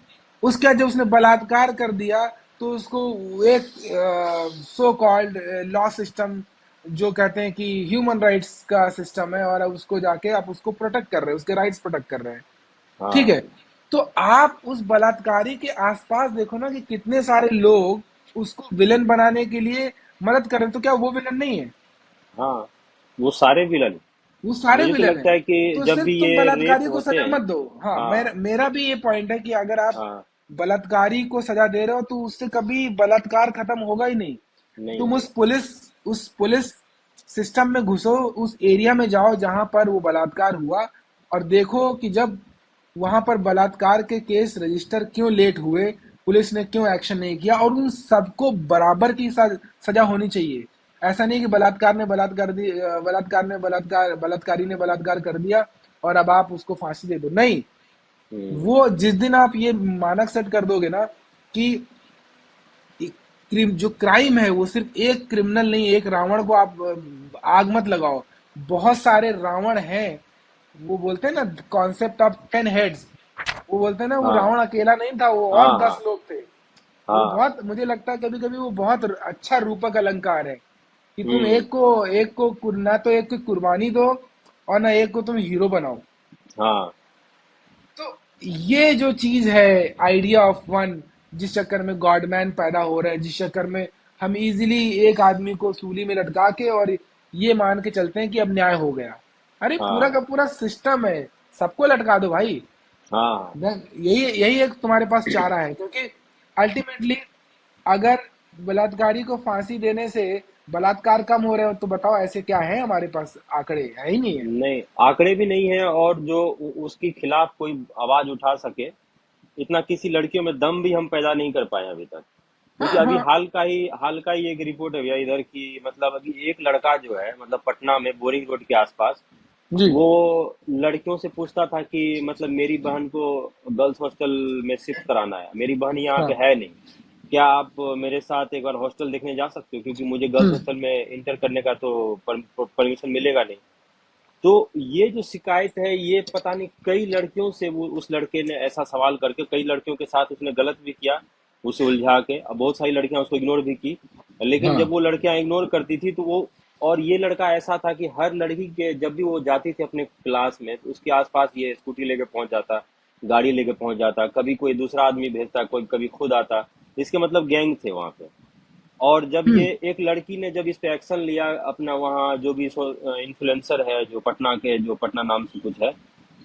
Speaker 1: उसके बाद जब उसने बलात्कार कर दिया तो उसको एक सो कॉल्ड लॉ सिस्टम जो कहते हैं कि ह्यूमन राइट्स का सिस्टम है, और अब उसको जाके आप उसको प्रोटेक्ट कर रहे हैं, उसके राइट्स प्रोटेक्ट कर रहे हैं। ठीक
Speaker 2: हाँ।
Speaker 1: है। तो आप उस बलात्कारी के आसपास देखो ना कि कितने सारे लोग उसको विलन बनाने के लिए मदद कर रहे हैं। तो क्या वो विलन नहीं है?
Speaker 2: हाँ। वो सारे विलन।
Speaker 1: वो सारे
Speaker 2: मुझे तो
Speaker 1: विलन है।
Speaker 2: लगता है कि
Speaker 1: तो
Speaker 2: जब
Speaker 1: सिर्फ
Speaker 2: भी
Speaker 1: तुम
Speaker 2: ये रेप
Speaker 1: बलात्कारी को
Speaker 2: होते
Speaker 1: सजा
Speaker 2: हैं।
Speaker 1: मत दो। हाँ,
Speaker 2: हाँ।
Speaker 1: मेरा भी ये पॉइंट है कि अगर आप
Speaker 2: हाँ।
Speaker 1: बलात्कारी को सजा दे रहे हो तो उससे कभी बलात्कार खत्म होगा ही नहीं।
Speaker 2: नहीं
Speaker 1: तुम
Speaker 2: होगा।
Speaker 1: उस पुलिस सिस्टम में घुसो, उस एरिया में जाओ जहां पर वो बलात्कार हुआ, और देखो कि जब वहां पर बलात्कार के केस रजिस्टर क्यों लेट हुए, पुलिस ने क्यों एक्शन नहीं किया, और उन सबको बराबर की सजा होनी चाहिए। ऐसा नहीं कि बलात्कारी ने बलात्कार कर दिया और अब आप उसको फांसी दे दो। नहीं।
Speaker 2: हम्म।
Speaker 1: वो जिस दिन आप ये मानक सेट कर दोगे ना कि जो क्राइम है वो सिर्फ एक क्रिमिनल नहीं, एक रावण को आप आग मत लगाओ, बहुत सारे रावण हैं। वो बोलते हैं ना कॉन्सेप्ट ऑफ 10 हेड्स। वो बोलते हैं ना वो
Speaker 2: हाँ।
Speaker 1: रावण अकेला नहीं था, वो और
Speaker 2: हाँ।
Speaker 1: 10
Speaker 2: हाँ।
Speaker 1: लोग थे। वो
Speaker 2: हाँ।
Speaker 1: बहुत, मुझे लगता है कभी कभी वो बहुत अच्छा रूपक अलंकार है कि तुम
Speaker 2: हम्म।
Speaker 1: ना तो एक को कुर्बानी दो और ना एक को तुम हीरो बनाओ।
Speaker 2: हाँ।
Speaker 1: तो ये जो चीज है, आइडिया ऑफ वन, जिस चक्कर में गॉडमैन पैदा हो रहा है, जिस चक्कर में हम इजीली एक आदमी को सूली में लटका के और ये मान के चलते हैं कि अब न्याय हो गया। अरे पूरा
Speaker 2: हाँ।
Speaker 1: का पूरा सिस्टम है, सबको लटका दो भाई।
Speaker 2: हाँ।
Speaker 1: यही यही एक तुम्हारे पास चारा है, क्योंकि अल्टीमेटली अगर बलात्कारी को फांसी देने से बलात्कार कम हो रहे हो तो बताओ ऐसे क्या है हमारे पास आंकड़े? है ही नहीं है।
Speaker 2: नहीं, आंकड़े भी नहीं है, और जो उसके खिलाफ कोई आवाज उठा सके, इतना किसी लड़कियों में दम भी हम पैदा नहीं कर पाए अभी तक। क्योंकि
Speaker 1: हाँ
Speaker 2: अभी
Speaker 1: हाँ।
Speaker 2: हाल का ही एक रिपोर्ट है भैया इधर की, मतलब अभी एक लड़का जो है, मतलब पटना में बोरिंग रोड के आसपास,
Speaker 1: जी।
Speaker 2: वो लड़कियों से पूछता था कि मतलब मेरी बहन को गर्ल्स हॉस्टल में शिफ्ट कराना है, मेरी बहन यहाँ पे
Speaker 1: हाँ।
Speaker 2: है नहीं, क्या आप मेरे साथ एक बार हॉस्टल देखने जा सकते हो, क्योंकि मुझे गर्ल्स
Speaker 1: हम्म।
Speaker 2: हॉस्टल में इंटर करने का तो परमिशन मिलेगा नहीं। तो ये जो शिकायत है, ये पता नहीं कई लड़कियों से, वो उस लड़के ने ऐसा सवाल करके कई लड़कियों के साथ उसने गलत भी किया, उसे उलझा के। अब बहुत सारी लड़कियां उसको इग्नोर भी की, लेकिन जब
Speaker 1: हाँ।
Speaker 2: वो लड़कियां इग्नोर करती थी तो वो, और ये लड़का ऐसा था कि हर लड़की के जब भी वो जाती थी अपने क्लास में तो उसके आसपास ये स्कूटी लेके पहुंच जाता, गाड़ी लेके पहुंच जाता, कभी कोई दूसरा आदमी भेजता, कोई कभी खुद आता। इसके मतलब गैंग थे वहां पे। और जब ये
Speaker 1: हम्म।
Speaker 2: एक लड़की ने जब इस पे एक्शन लिया, अपना वहाँ जो भी इन्फ्लुएंसर है, जो पटना के, जो पटना नाम से कुछ है,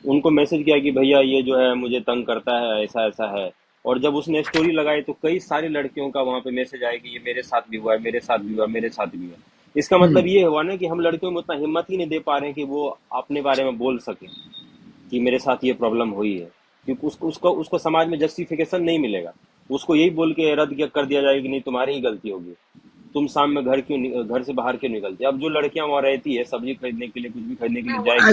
Speaker 2: उनको मैसेज किया कि भैया ये जो है मुझे तंग करता है, ऐसा ऐसा है। और जब उसने स्टोरी लगाई तो कई सारी लड़कियों का वहाँ पे मैसेज आया कि ये मेरे साथ भी हुआ है, मेरे साथ भी हुआ है, मेरे साथ भी हुआ है। इसका मतलब
Speaker 1: हम्म।
Speaker 2: ये हुआ ना कि हम लड़कियों में उतना हिम्मत ही नहीं दे पा रहे हैं कि वो अपने बारे में बोल सके कि मेरे साथ ये प्रॉब्लम हुई है, क्योंकि उसको समाज में जस्टिफिकेशन नहीं मिलेगा। उसको यही बोल के कर दिया जाएगा कि नहीं तुम्हारी ही गलती होगी, तुम शाम में घर से बाहर क्यों निकलते। अब जो लड़कियां वहां रहती है सब्जी खरीदने के लिए, कुछ भी खरीदने के लिए जाएगी,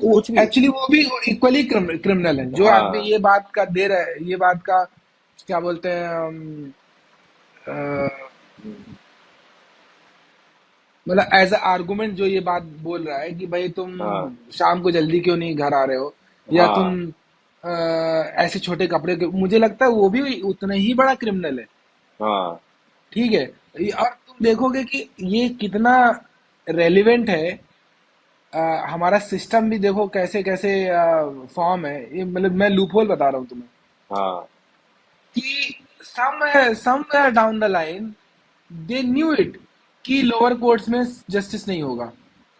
Speaker 2: कुछ भी।
Speaker 1: एक्चुअली वो भी इक्वली क्रिमिनल है। जो आदमी
Speaker 2: हाँ।
Speaker 1: ये बात का दे रहा है, ये बात का क्या बोलते हैं अ, मतलब एज अ आर्गुमेंट जो ये बात बोल रहा है कि भाई तुम
Speaker 2: हाँ।
Speaker 1: शाम को जल्दी क्यों नहीं घर आ रहे हो, या तुम
Speaker 2: हाँ।
Speaker 1: ऐसे छोटे कपड़े क्यों, मुझे लगता है वो भी उतना ही बड़ा क्रिमिनल है।
Speaker 2: हाँ।
Speaker 1: ठीक है। और तुम देखोगे कि ये कितना रेलिवेंट है। हमारा सिस्टम भी देखो कैसे कैसे फॉर्म है ये, मतलब मैं लूपहोल बता रहा हूँ तुम्हें
Speaker 2: हाँ।
Speaker 1: कि somewhere down the line they knew it कि लोअर कोर्ट्स में जस्टिस नहीं होगा।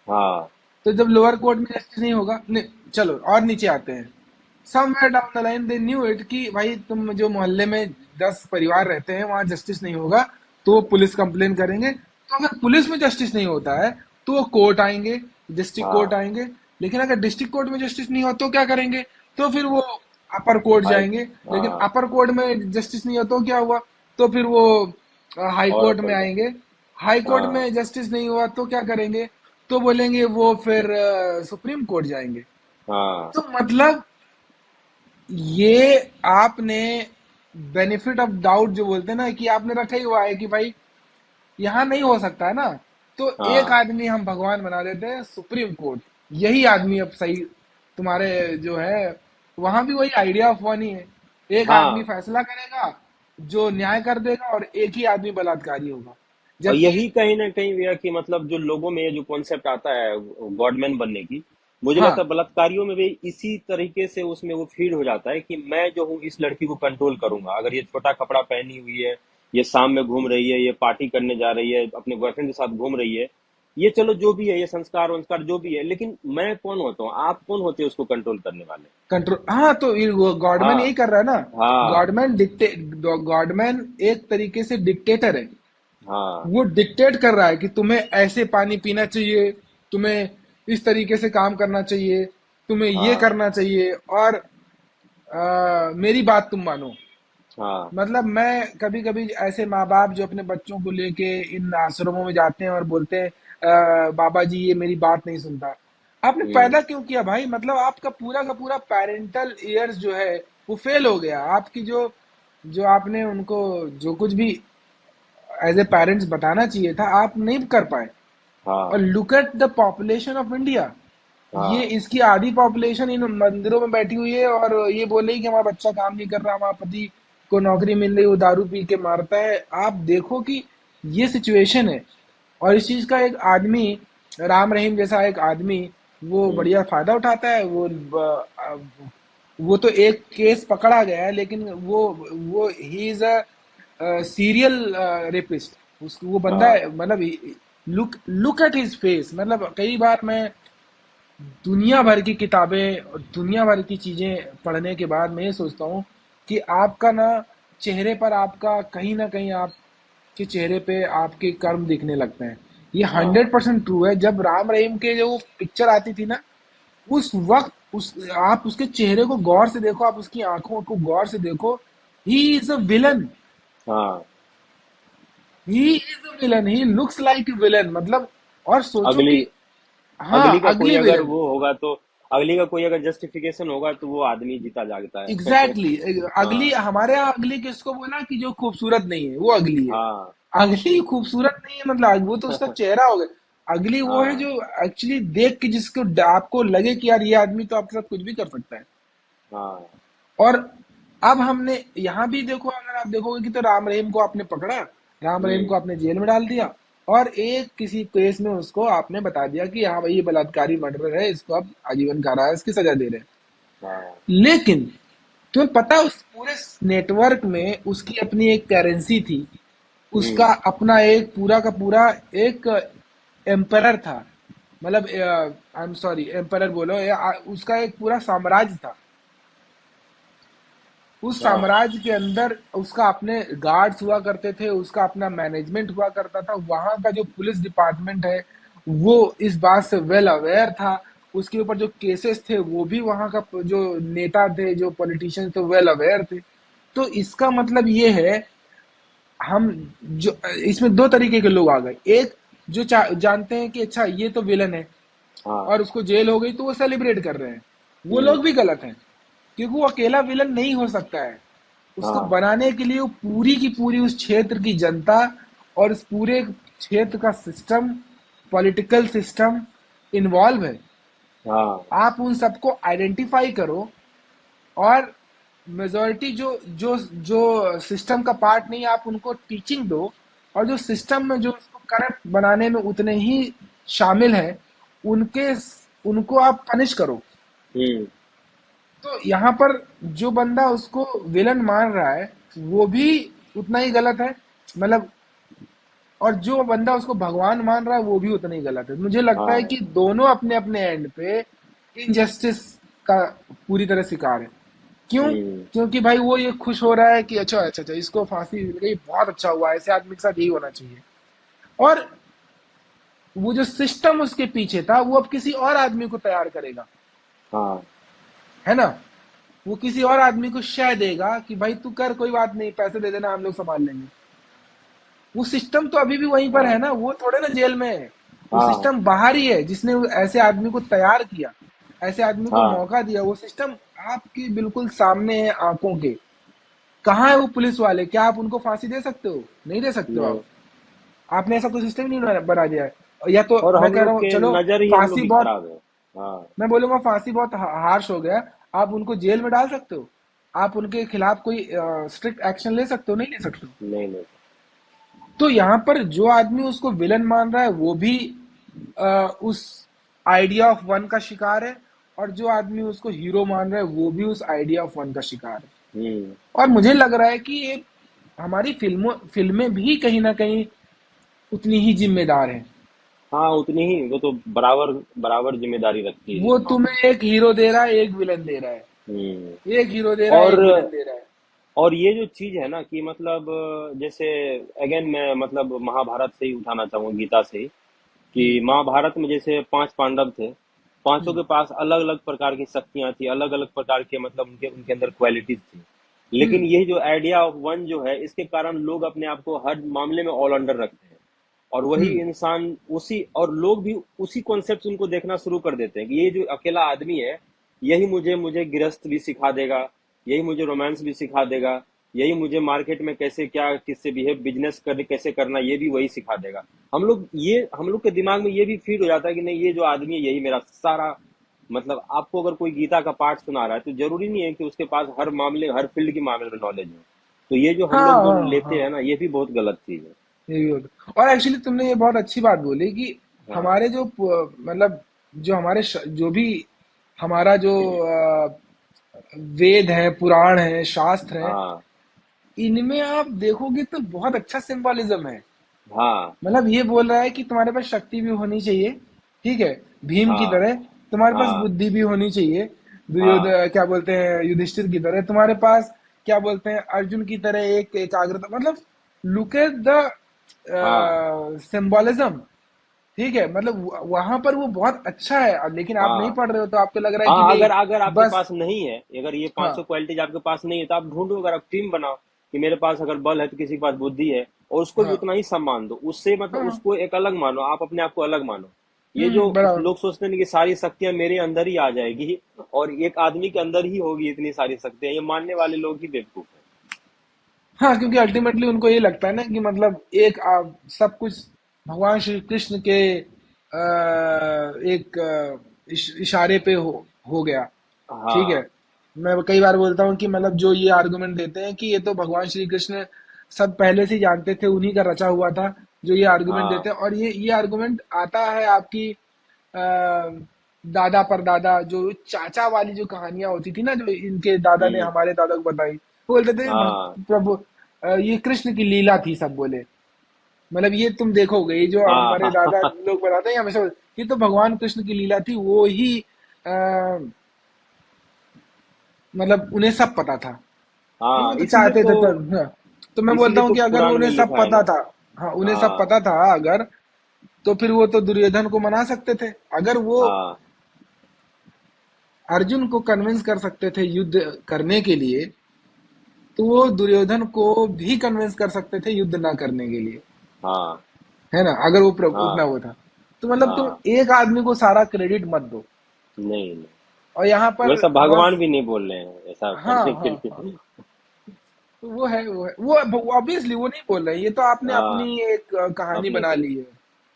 Speaker 2: हाँ।
Speaker 1: तो जब लोअर कोर्ट में जस्टिस नहीं होगा, नहीं, चलो और नीचे आते हैं। Somewhere down the line they knew it कि भाई तुम जो मोहल्ले में 10 परिवार रहते हैं वहां जस्टिस नहीं होगा, तो वो पुलिस कंप्लेन करेंगे। तो अगर पुलिस में जस्टिस नहीं होता है तो वो कोर्ट आएंगे, डिस्ट्रिक्ट कोर्ट
Speaker 2: हाँ।
Speaker 1: आएंगे। लेकिन अगर डिस्ट्रिक्ट कोर्ट में जस्टिस नहीं हो तो क्या करेंगे? तो फिर वो अपर कोर्ट
Speaker 2: हाई।
Speaker 1: जाएंगे। लेकिन
Speaker 2: हाँ।
Speaker 1: अपर कोर्ट में जस्टिस नहीं हो तो क्या हुआ? तो फिर वो हाई
Speaker 2: और
Speaker 1: कोर्ट
Speaker 2: ऊपर
Speaker 1: में
Speaker 2: जा।
Speaker 1: आएंगे। हाई कोर्ट
Speaker 2: हाँ
Speaker 1: में जस्टिस नहीं हुआ तो क्या करेंगे? तो बोलेंगे वो फिर सुप्रीम कोर्ट जाएंगे।
Speaker 2: हाँ
Speaker 1: तो मतलब ये आपने बेनिफिट ऑफ डाउट जो बोलते हैं ना, कि आपने रखा ही हुआ है कि भाई यहाँ नहीं हो सकता है ना, तो एक
Speaker 2: हाँ
Speaker 1: आदमी हम भगवान बना देते हैं, सुप्रीम कोर्ट। यही आदमी अब सही तुम्हारे जो है, वहां भी वही आइडिया ऑफ वन ही है। एक आदमी
Speaker 2: हाँ।
Speaker 1: फैसला करेगा जो न्याय कर देगा, और एक ही आदमी बलात्कारी होगा।
Speaker 2: और
Speaker 1: जबकि
Speaker 2: यही कहीं ना कहीं भैया कि मतलब जो लोगों में ये जो कॉन्सेप्ट आता है गॉडमैन बनने की, मुझे लगता
Speaker 1: हाँ
Speaker 2: है बलात्कारियों में भी इसी तरीके से उसमें वो फीड हो जाता है कि मैं जो हूँ इस लड़की को कंट्रोल करूंगा। अगर ये छोटा कपड़ा पहनी हुई है, ये शाम में घूम रही है, ये पार्टी करने जा रही है, अपने बॉयफ्रेंड के साथ घूम रही है, ये चलो जो भी है, ये संस्कार वंस्कार जो भी है, लेकिन मैं कौन होता हूँ, आप कौन होते हैं उसको कंट्रोल करने वाले?
Speaker 1: कंट्रोल, हाँ, तो गॉडमैन
Speaker 2: हाँ
Speaker 1: यही कर रहा है ना।
Speaker 2: हाँ
Speaker 1: गॉडमैन एक तरीके से डिक्टेटर है।
Speaker 2: हाँ
Speaker 1: वो डिक्टेट कर रहा है कि तुम्हें ऐसे पानी पीना चाहिए, तुम्हें इस तरीके से काम करना चाहिए, तुम्हें ये
Speaker 2: हाँ
Speaker 1: करना चाहिए, और मेरी बात तुम मानो।
Speaker 2: हाँ।
Speaker 1: मतलब मैं कभी कभी ऐसे माँ बाप जो अपने बच्चों को लेके इन आश्रमों में जाते हैं और बोलते हैं बाबा जी ये मेरी बात नहीं सुनता। आपने
Speaker 2: हम्म।
Speaker 1: पैदा क्यों किया भाई? मतलब आपका पूरा का पूरा पेरेंटल ईयर्स जो है वो फेल हो गया। आपकी जो जो आपने उनको जो कुछ भी एज ए पेरेंट्स बताना चाहिए था, आप नहीं कर पाए। और
Speaker 2: हाँ
Speaker 1: look at the population of India. ये
Speaker 2: हाँ।
Speaker 1: इसकी आधी पॉपुलेशन इन मंदिरों में बैठी हुई है, और ये बोल रही है कि हमारा बच्चा काम नहीं कर रहा, हमारा पति को नौकरी मिल रही, वो दारू पी के मारता है। आप देखो कि ये सिचुएशन है। और इस चीज का एक आदमी, राम रहीम जैसा एक आदमी, वो
Speaker 2: हम्म।
Speaker 1: बढ़िया फायदा उठाता है। वो तो एक केस पकड़ा गया है, लेकिन वो ही इज अ सीरियल रेपिस्ट। उसको वो बंदा
Speaker 2: हाँ
Speaker 1: है, मतलब look look at his face. मतलब कई बार मैं दुनिया भर की किताबें और दुनिया भर की चीजें पढ़ने के बाद मैं ये सोचता हूँ कि आपका ना चेहरे पर, आपका कहीं ना कहीं आपके चेहरे पे आपके कर्म दिखने लगते हैं। ये
Speaker 2: हाँ
Speaker 1: 100% ट्रू है। जब राम रहीम के जो पिक्चर आती थी ना, उस वक्त उस आप उसके चेहरे को गौर से देखो, आप उसकी आंखों को गौर से देखो। He is a villain.
Speaker 2: हाँ।
Speaker 1: He is a villain, he looks like a villain. मतलब और सोचो
Speaker 2: अगली
Speaker 1: कि हाँ,
Speaker 2: अगली का कोई
Speaker 1: अगली
Speaker 2: अगर
Speaker 1: विलन।
Speaker 2: वो होगा तो, अगली का कोई अगर जस्टिफिकेशन होगा तो वो आदमी जीता जागता है।
Speaker 1: Exactly exactly। अगली,
Speaker 2: हाँ
Speaker 1: हमारे यहाँ अगली किसको बोला कि जो खूबसूरत नहीं है वो अगली है।
Speaker 2: हाँ
Speaker 1: अगली खूबसूरत नहीं है, मतलब वो तो उसका चेहरा हो गया। अगली वो है
Speaker 2: हाँ
Speaker 1: जो एक्चुअली देख के जिसको आपको लगे कि यार ये आदमी तो आपके साथ कुछ भी कर सकता है।
Speaker 2: हाँ
Speaker 1: और अब हमने यहाँ भी देखो, अगर आप देखोगे कि तो राम रहीम को आपने पकड़ा, राम रहीम
Speaker 2: हम्म
Speaker 1: को आपने जेल में डाल दिया, और एक किसी केस में उसको आपने बता दिया कि हाँ भाई ये बलात्कारी मर्डर है, इसको आप आजीवन कारावास की सजा दे रहे हैं।
Speaker 2: हाँ
Speaker 1: लेकिन तुम्हें पता है उस पूरे नेटवर्क में उसकी अपनी एक करेंसी थी। उसका
Speaker 2: हम्म।
Speaker 1: अपना एक पूरा का पूरा एक एम्परर था। मतलब आई एम सॉरी, एम्परर बोलो, उसका एक पूरा साम्राज्य था। उस
Speaker 2: हाँ
Speaker 1: साम्राज्य के अंदर उसका अपने गार्ड्स हुआ करते थे, उसका अपना मैनेजमेंट हुआ करता था। वहां का जो पुलिस डिपार्टमेंट है वो इस बात से वेल अवेयर था। उसके ऊपर जो केसेस थे वो भी वहां का जो नेता थे, जो पॉलिटिशियंस थे, वेल अवेयर थे। तो इसका मतलब ये है, हम जो इसमें दो तरीके के लोग आ गए। एक जो जानते हैं कि अच्छा ये तो विलन है,
Speaker 2: हाँ।
Speaker 1: और उसको जेल हो गई तो वो सेलिब्रेट कर रहे हैं। वो लोग
Speaker 2: हम्म।
Speaker 1: भी गलत हैं, क्योंकि वो अकेला विलन नहीं हो सकता है। उसको
Speaker 2: हाँ
Speaker 1: बनाने के लिए वो पूरी की पूरी उस क्षेत्र की जनता और उस पूरे क्षेत्र का सिस्टम, पॉलिटिकल सिस्टम इन्वॉल्व है।
Speaker 2: हाँ
Speaker 1: आप उन सबको आइडेंटिफाई करो, और मेजोरिटी जो जो जो सिस्टम का पार्ट नहीं है, आप उनको टीचिंग दो। और जो सिस्टम में जो उसको करप्ट बनाने में उतने ही शामिल हैं, उनके उनको आप पनिश करो।
Speaker 2: हम्म।
Speaker 1: तो यहाँ पर जो बंदा उसको विलन मान रहा है वो भी उतना ही गलत है। मतलब, और जो बंदा उसको भगवान मान रहा है वो भी उतना ही गलत है। मुझे लगता है
Speaker 2: हाँ।
Speaker 1: कि दोनों अपने अपने एंड पे इनजस्टिस का पूरी तरह शिकार है। क्यों?
Speaker 2: हम्म।
Speaker 1: क्योंकि भाई वो ये खुश हो रहा है कि अच्छा अच्छा अच्छा इसको फांसी मिल गई, बहुत अच्छा हुआ, ऐसे आदमी के साथ यही होना चाहिए। और वो जो सिस्टम उसके पीछे था वो अब किसी और आदमी को तैयार करेगा,
Speaker 2: हाँ
Speaker 1: है ना। वो किसी और आदमी को शय देगा कि भाई तू कर, कोई बात नहीं, पैसे दे देना, हम लोग संभाल लेंगे। वो सिस्टम तो अभी भी वहीं पर है
Speaker 2: हाँ
Speaker 1: ना, वो थोड़े ना जेल में है। वो
Speaker 2: हाँ
Speaker 1: सिस्टम बाहर ही है, जिसने ऐसे आदमी को तैयार किया, ऐसे आदमी को
Speaker 2: हाँ।
Speaker 1: मौका दिया। वो सिस्टम आपके बिल्कुल सामने है, आंखों के। कहाँ है वो पुलिस वाले? क्या आप उनको फांसी दे सकते हो? नहीं दे सकते हो
Speaker 2: नहीं,
Speaker 1: आप। आपने ऐसा कोई सिस्टम ही नहीं बना दिया है। या तो
Speaker 2: और
Speaker 1: मैं
Speaker 2: हम
Speaker 1: कह
Speaker 2: लोग
Speaker 1: रहा हूँ,
Speaker 2: के
Speaker 1: चलो
Speaker 2: नजर ही हम लोग
Speaker 1: फांसी
Speaker 2: की
Speaker 1: बहुत,
Speaker 2: खराब है। हाँ।
Speaker 1: मैं बोलूंगा फांसी बहुत हार्श हो गया। आप उनको जेल में डाल सकते हो? आप उनके खिलाफ कोई स्ट्रिक्ट एक्शन ले सकते हो? नहीं ले सकते हो।
Speaker 2: नहीं नहीं।
Speaker 1: तो यहाँ पर जो आदमी उसको विलन मान रहा है, वो भी उस आइडिया ऑफ वन का शिकार है, और जो आदमी उसको हीरो मान रहा है, वो भी उस आइडिया ऑफ वन का शिकार है।
Speaker 2: हम्म।
Speaker 1: और मुझे लग रहा है कि ये हमारी फिल्में भी कहीं ना कहीं उतनी ही जिम्मेदार हैं।
Speaker 2: हाँ उतनी ही, वो तो बराबर बराबर जिम्मेदारी रखती है
Speaker 1: वो
Speaker 2: इस मामले
Speaker 1: तुम्हें एक हीरो दे रहा है, एक विलन दे रहा है।
Speaker 2: में।
Speaker 1: एक हीरो दे रहा है,
Speaker 2: और
Speaker 1: एक विलन दे रहा है।
Speaker 2: और ये जो चीज है ना कि मतलब जैसे अगेन मैं मतलब महाभारत से ही उठाना चाहूंगा, गीता से ही,
Speaker 1: हम्म।
Speaker 2: कि महाभारत में जैसे 5 पांडव थे। पांचों
Speaker 1: हम्म।
Speaker 2: के पास अलग अलग प्रकार की शक्तियां थी, अलग अलग प्रकार के मतलब उनके उनके अंदर क्वालिटीज थी। लेकिन
Speaker 1: हम्म।
Speaker 2: ये जो आइडिया ऑफ वन जो है, इसके कारण लोग अपने आप को हर मामले में ऑल अंडर रखते हैं। और वही
Speaker 1: हम्म।
Speaker 2: इंसान उसी, और लोग भी उसी कॉन्सेप्ट उनको देखना शुरू कर देते हैं कि ये जो अकेला आदमी है, यही मुझे मुझे गृहस्थ भी सिखा देगा, यही मुझे रोमांस भी सिखा देगा, यही मुझे मार्केट में कैसे क्या किससे बिहेव, बिजनेस कर कैसे करना, ये भी वही सिखा देगा। हम लोग के दिमाग में ये भी फीड हो जाता है कि नहीं, ये जो आदमी है यही मेरा सारा मतलब। आपको अगर कोई गीता का पाठ सुना रहा है तो जरूरी नहीं है कि उसके पास हर मामले हर फील्ड की मामले में नॉलेज हो। तो ये जो हम
Speaker 1: हाँ
Speaker 2: लोग जो
Speaker 1: हाँ
Speaker 2: लेते
Speaker 1: हाँ।
Speaker 2: हैं ना, ये भी बहुत गलत चीज है।
Speaker 1: ये भी होता। और एक्चुअली तुमने ये बहुत अच्छी बात बोली कि
Speaker 2: हाँ
Speaker 1: हमारे जो मतलब जो हमारे जो भी हमारा जो वेद है, पुराण है, शास्त्र है,
Speaker 2: हाँ
Speaker 1: इनमें आप देखोगे तो बहुत अच्छा सिंबॉलिज्म है।
Speaker 2: हाँ
Speaker 1: मतलब ये बोल रहा है कि तुम्हारे पास शक्ति भी होनी चाहिए, ठीक है, भीम की
Speaker 2: हाँ
Speaker 1: तरह। तुम्हारे पास
Speaker 2: हाँ
Speaker 1: बुद्धि भी होनी चाहिए,
Speaker 2: हाँ
Speaker 1: दुर्योधन क्या बोलते हैं, युधिष्ठिर की तरह। तुम्हारे पास क्या बोलते हैं, अर्जुन की तरह एक एकाग्रता। मतलब लुक एट द
Speaker 2: हाँ
Speaker 1: सिंबॉलिज्म। ठीक है, मतलब वहां पर वो बहुत अच्छा है, लेकिन आप नहीं
Speaker 2: हाँ
Speaker 1: पढ़ रहे हो तो आपको लग रहा है कि
Speaker 2: हाँ।
Speaker 1: नहीं,
Speaker 2: अगर अगर आपके
Speaker 1: बस।
Speaker 2: पास नहीं है, अगर ये पांचों
Speaker 1: हाँ
Speaker 2: क्वालिटीज आपके पास नहीं है, तो आप ढूंढो, अगर आप टीम बनाओ कि मेरे पास अगर बल है तो किसी के पास बुद्धि है, और उसको भी
Speaker 1: हाँ
Speaker 2: उतना ही सम्मान दो, उससे मतलब
Speaker 1: हाँ।
Speaker 2: उसको एक अलग मानो, आप अपने आप को अलग मानो। ये जो
Speaker 1: बराबर।
Speaker 2: लोग सोचते हैं कि सारी शक्तियां मेरे अंदर ही आ जाएगी और एक आदमी के अंदर ही होगी इतनी सारी शक्तियां, ये मानने वाले लोग ही बेवकूफ है।
Speaker 1: हाँ, क्योंकि अल्टीमेटली उनको ये लगता है ना कि मतलब एक सब कुछ भगवान श्री कृष्ण के एक इशारे पे हो गया। ठीक है।
Speaker 2: हाँ
Speaker 1: मैं कई बार बोलता हूँ कि मतलब जो ये आर्गुमेंट देते हैं कि ये तो भगवान श्री कृष्ण सब पहले से ही जानते थे, उन्हीं का रचा हुआ था, जो ये आर्गुमेंट
Speaker 2: हाँ।
Speaker 1: देते हैं। और ये आर्गुमेंट आता है आपकी दादा परदादा, जो चाचा वाली जो कहानियां होती थी ना, जो इनके दादा ने
Speaker 2: हम्म।
Speaker 1: हमारे दादा को बताई, वो बोलते थे
Speaker 2: हाँ
Speaker 1: प्रभु ये कृष्ण की लीला थी, सब बोले। मतलब ये तुम देखोगे, ये जो
Speaker 2: हाँ
Speaker 1: हमारे दादा
Speaker 2: हाँ
Speaker 1: लोग बताते हैं हमेशा, ये तो भगवान कृष्ण की लीला थी, वो ही आ, मतलब उन्हें सब पता था। ठीक, वो
Speaker 2: हाँ।
Speaker 1: तो चाहते थे तो। हाँ। तो मैं बोलता
Speaker 2: इसीलिए
Speaker 1: हूँ
Speaker 2: तो
Speaker 1: कि अगर
Speaker 2: पुराण में
Speaker 1: उन्हें सब
Speaker 2: लिखा है
Speaker 1: पता
Speaker 2: ना।
Speaker 1: था, हाँ उन्हें सब
Speaker 2: हाँ
Speaker 1: पता था अगर, तो फिर वो तो दुर्योधन को मना सकते थे। अगर वो
Speaker 2: हाँ
Speaker 1: अर्जुन को कन्विंस कर सकते थे युद्ध करने के लिए, तो वो दुर्योधन को भी कन्विंस कर सकते थे युद्ध ना करने के लिए।
Speaker 2: हाँ
Speaker 1: है ना? अगर वो
Speaker 2: हाँ
Speaker 1: उतना वो था, तो मतलब तुम
Speaker 2: हाँ।
Speaker 1: एक आदमी को सारा क्रेडिट मत दो।
Speaker 2: नहीं नहीं,
Speaker 1: और यहाँ पर
Speaker 2: वैसा
Speaker 1: बहुत।
Speaker 2: भगवान भी नहीं बोल रहे हैं ऐसा
Speaker 1: हाँ
Speaker 2: करने के
Speaker 1: हाँ हाँ।
Speaker 2: लिए।
Speaker 1: तो वो ऑब्वियसली वो नहीं बोल रहे हैं। ये तो आपने
Speaker 2: हाँ
Speaker 1: अपनी एक कहानी
Speaker 2: अपने
Speaker 1: बना
Speaker 2: से,
Speaker 1: ली है,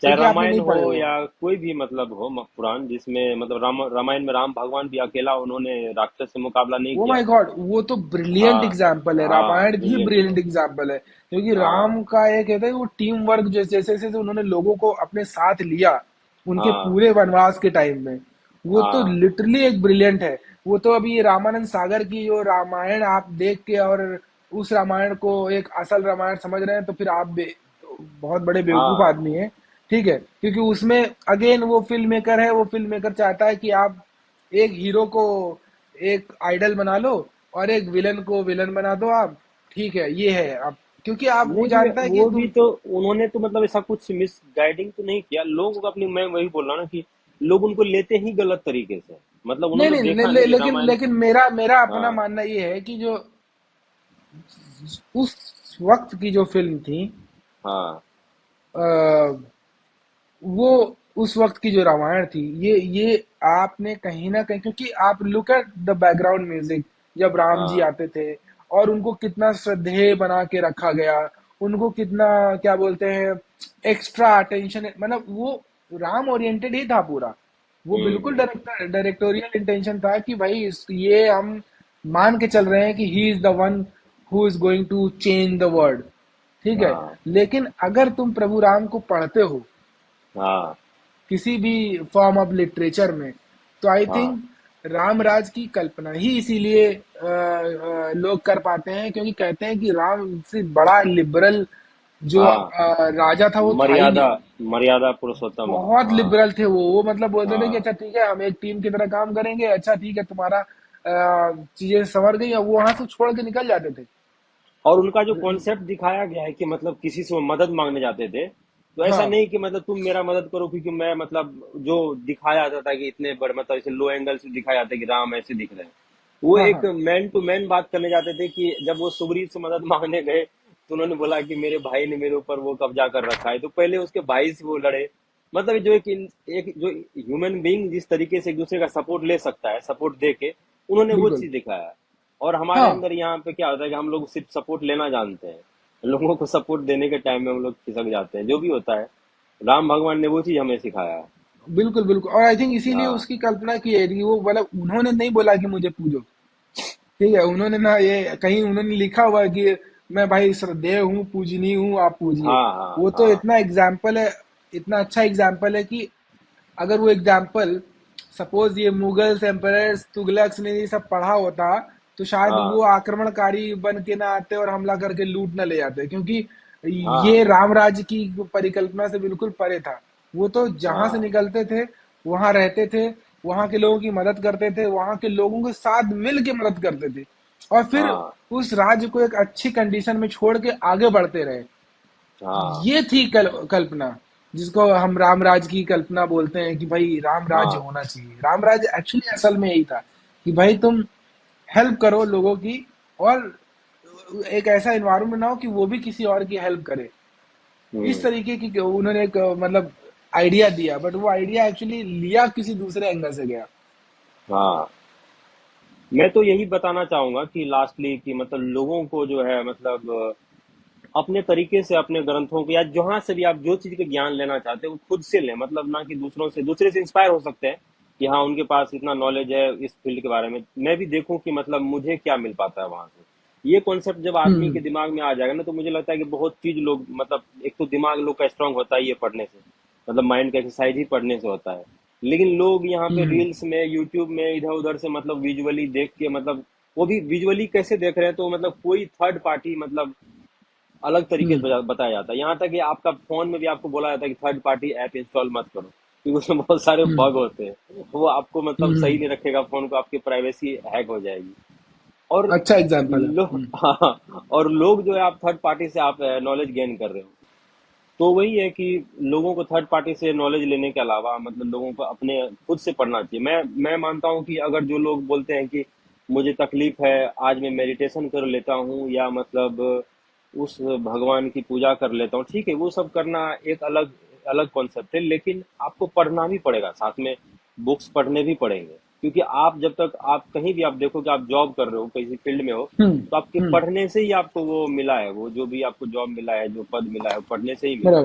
Speaker 2: चाहे
Speaker 1: क्योंकि आपने
Speaker 2: रामायण
Speaker 1: नहीं
Speaker 2: हो
Speaker 1: पढ़े हो।
Speaker 2: या कोई भी मतलब हो पुराण, जिसमें मतलब रामायण में राम भगवान भी अकेला उन्होंने राक्षस से मुकाबला नहीं
Speaker 1: ओ
Speaker 2: किया
Speaker 1: माय
Speaker 2: था।
Speaker 1: गॉड, वो तो ब्रिलियंट
Speaker 2: हाँ
Speaker 1: एग्जाम्पल है,
Speaker 2: हाँ,
Speaker 1: रामायण भी
Speaker 2: ब्रिलियंट
Speaker 1: ब्रिलियंट
Speaker 2: एग्जाम्पल।
Speaker 1: एग्जाम्पल है। क्योंकि राम
Speaker 2: हाँ
Speaker 1: का एक कहते हैं वो टीम वर्क, जैसे जैसे जैसे उन्होंने लोगों को अपने साथ लिया उनके
Speaker 2: हाँ
Speaker 1: पूरे वनवास के टाइम में, वो तो
Speaker 2: हाँ
Speaker 1: लिटरली एक ब्रिलियंट है। वो तो अभी ये रामानंद सागर की जो रामायण आप देख के और उस रामायण को एक असल रामायण समझ रहे हैं, तो फिर आप बहुत बड़े बेवकूफ
Speaker 2: हाँ
Speaker 1: आदमी हैं। ठीक है, क्योंकि उसमें अगेन वो फिल्म मेकर है, वो फिल्म मेकर चाहता है कि आप एक हीरो को एक आइडल बना लो, और एक विलन को विलन बना दो आप। ठीक है, ये है आप, क्योंकि आप वो
Speaker 2: नहीं भी,
Speaker 1: जानता है कि
Speaker 2: वो भी
Speaker 1: तुम।
Speaker 2: तो उन्होंने तो मतलब ऐसा कुछ मिस गाइडिंग तो नहीं किया लोगों को अपनी। मैं वही बोल रहा हूँ ना कि लोग उनको लेते ही गलत तरीके से, मतलब
Speaker 1: नहीं
Speaker 2: उन्होंने
Speaker 1: नहीं
Speaker 2: देखा नहीं कि
Speaker 1: लेकिन
Speaker 2: रामायण।
Speaker 1: लेकिन मेरा मेरा अपना
Speaker 2: हाँ
Speaker 1: मानना ये है कि जो उस वक्त की जो फिल्म थी,
Speaker 2: हाँ।
Speaker 1: वो उस वक्त की जो रामायण थी, ये आपने कहीं ना कहीं, क्योंकि आप look at the background music, जब राम जी
Speaker 2: हाँ।
Speaker 1: आते थे और उनको कितना श्रद्धेय बना के रखा गया, उनको कितना, क्या बोलते हैं, एक्स्ट्रा अटेंशन, मतलब वो राम ओरिएंटेड ही था पूरा। वो बिल्कुल
Speaker 2: हम्म।
Speaker 1: डायरेक्टोरियल इंटेंशन था कि भाई ये हम मान के चल रहे हैं कि he is the one who is going to change the world. ठीक है।
Speaker 2: हाँ।
Speaker 1: लेकिन अगर तुम प्रभु राम को पढ़ते हो
Speaker 2: हाँ।
Speaker 1: किसी भी फॉर्म ऑफ लिटरेचर में, तो आई
Speaker 2: हाँ।
Speaker 1: थिंक रामराज की कल्पना ही इसीलिए लोग कर पाते हैं, क्योंकि कहते हैं कि राम से बड़ा लिबरल जो
Speaker 2: हाँ।
Speaker 1: राजा था वो था ही
Speaker 2: मर्यादा,
Speaker 1: नहीं।
Speaker 2: मर्यादा पुरुषोत्तम।
Speaker 1: बहुत
Speaker 2: हाँ।
Speaker 1: लिबरल थे वो मतलब बोलते थे कि
Speaker 2: हाँ।
Speaker 1: अच्छा ठीक है, हम एक टीम की तरह काम करेंगे, अच्छा ठीक है, तुम्हारा चीजें संवर गई, अब वो वहां से छोड़ के निकल जाते थे।
Speaker 2: और उनका जो कॉन्सेप्ट दिखाया गया है कि मतलब किसी से वो मदद मांगने जाते थे, तो ऐसा
Speaker 1: हाँ
Speaker 2: नहीं कि मतलब तुम मेरा मदद करो, क्योंकि मैं मतलब जो दिखाया जाता था कि इतने बड़े मतलब ऐसे लो एंगल से दिखाया जाता है कि राम ऐसे दिख रहे हैं, वो
Speaker 1: हाँ
Speaker 2: एक
Speaker 1: हाँ
Speaker 2: मैन टू मैन बात करने जाते थे। कि जब वो सुग्रीव से मदद मांगने गए तो उन्होंने बोला कि मेरे भाई ने मेरे ऊपर वो कब्जा कर रखा है, तो पहले उसके भाई से वो लड़े। मतलब जो एक जो ह्यूमन बीइंग जिस तरीके से एक दूसरे का सपोर्ट ले सकता है, सपोर्ट दे के, उन्होंने वो
Speaker 1: बिल्कुल।
Speaker 2: चीज दिखाया। और हमारे
Speaker 1: हाँ
Speaker 2: अंदर यहाँ पे क्या होता है कि हम लोग सिर्फ सपोर्ट लेना जानते हैं, लोगों को सपोर्ट देने के टाइम में हम लोग खिसक जाते हैं, जो भी होता है। राम भगवान ने वो चीज हमें सिखाया है।
Speaker 1: बिल्कुल बिल्कुल, और आई थिंक इसीलिए
Speaker 2: हाँ।
Speaker 1: उसकी कल्पना की है कि वो मतलब उन्होंने नहीं बोला कि मुझे पूजो। ठीक है, उन्होंने ना ये कहीं उन्होंने लिखा हुआ है कि मैं भाई श्रद्धेय हूँ, पूजनीय हूँ, आप पूजिए।
Speaker 2: हाँ। हाँ।
Speaker 1: वो तो
Speaker 2: हाँ।
Speaker 1: इतना एग्जाम्पल है, इतना अच्छा एग्जाम्पल है कि अगर वो एग्जाम्पल सपोज ये मुगल्स एम्परर्स तुगलक्स ने ये सब पढ़ा होता, तो शायद
Speaker 2: हाँ।
Speaker 1: वो आक्रमणकारी बन के ना आते और हमला करके लूट ना ले जाते, क्योंकि
Speaker 2: हाँ।
Speaker 1: ये रामराज की परिकल्पना से बिल्कुल परे था। वो तो जहां से
Speaker 2: हाँ।
Speaker 1: निकलते थे वहां रहते थे, वहां के लोगों की मदद करते थे, वहां के लोगों के साथ मिल के मदद करते थे, और फिर
Speaker 2: हाँ।
Speaker 1: उस राज्य को एक अच्छी कंडीशन में छोड़ के आगे बढ़ते रहे।
Speaker 2: हाँ।
Speaker 1: ये थी कल्पना, जिसको हम रामराज की कल्पना बोलते हैं कि भाई राम राज्य
Speaker 2: हाँ।
Speaker 1: होना चाहिए। रामराज एक्चुअली असल में यही था कि भाई तुम हेल्प करो लोगों की, और एक ऐसा इन्वायरमेंट ना हो कि वो भी किसी और की हेल्प करे। इस
Speaker 2: हम्म।
Speaker 1: तरीके की उन्होंने एक मतलब आइडिया दिया, बट वो आइडिया एक्चुअली लिया किसी दूसरे एंगल से गया।
Speaker 2: हाँ। मैं तो यही बताना चाहूंगा कि लास्टली कि मतलब लोगों को जो है मतलब अपने तरीके से अपने ग्रंथों को या जहां से भी आप जो चीज का ज्ञान लेना चाहते हैं वो खुद से लें, मतलब ना कि दूसरे से इंस्पायर हो सकते हैं कि हाँ उनके पास इतना नॉलेज है इस फील्ड के बारे में, मैं भी देखूं कि मतलब मुझे क्या मिल पाता है वहां से। ये कॉन्सेप्ट जब आदमी के
Speaker 1: हम्म
Speaker 2: दिमाग में आ जाएगा ना, तो मुझे लगता है कि बहुत चीज लोग मतलब एक तो दिमाग लोग का स्ट्रांग होता है ये पढ़ने से, मतलब माइंड का एक्सरसाइज ही पढ़ने से होता है। लेकिन लोग यहाँ पे
Speaker 1: हम्म
Speaker 2: रील्स में यूट्यूब में इधर उधर से मतलब विजुअली देख के मतलब वो भी विजुअली कैसे देख रहे हैं, तो मतलब कोई थर्ड पार्टी मतलब अलग तरीके से
Speaker 1: हम्म
Speaker 2: बताया जाता है। यहाँ तक कि आपका फोन में भी आपको बोला जाता है कि थर्ड पार्टी ऐप इंस्टॉल मत करो, क्योंकि उसमें बहुत सारे
Speaker 1: हम्म
Speaker 2: बग होते हैं, वो आपको मतलब सही
Speaker 1: हम्म।
Speaker 2: नहीं रखेगा फोन को, आपकी प्राइवेसी हैक हो जाएगी। और
Speaker 1: अच्छा एग्जाम्पल है।
Speaker 2: लोग हाँ, और लोग जो है आप थर्ड पार्टी से आप नॉलेज गेन कर रहे हो। तो वही है कि लोगों को थर्ड पार्टी से नॉलेज लेने के अलावा मतलब लोगों को अपने खुद से पढ़ना चाहिए। मैं मानता हूँ कि अगर जो लोग बोलते हैं कि मुझे तकलीफ है, आज मैं मेडिटेशन कर लेता हूँ या मतलब उस भगवान की पूजा कर लेता हूँ, ठीक है, वो सब करना एक अलग अलग कॉन्सेप्ट है, लेकिन आपको पढ़ना भी पड़ेगा साथ में, बुक्स पढ़ने भी पड़ेंगे। क्योंकि आप जब तक आप कहीं भी आप देखो कि आप जॉब कर रहे हो किसी फील्ड में हो, तो आपके
Speaker 1: हम्म।
Speaker 2: पढ़ने से ही आपको वो मिला है, वो जो भी आपको जॉब मिला है, जो पद मिला है, वो पढ़ने से ही मिला है।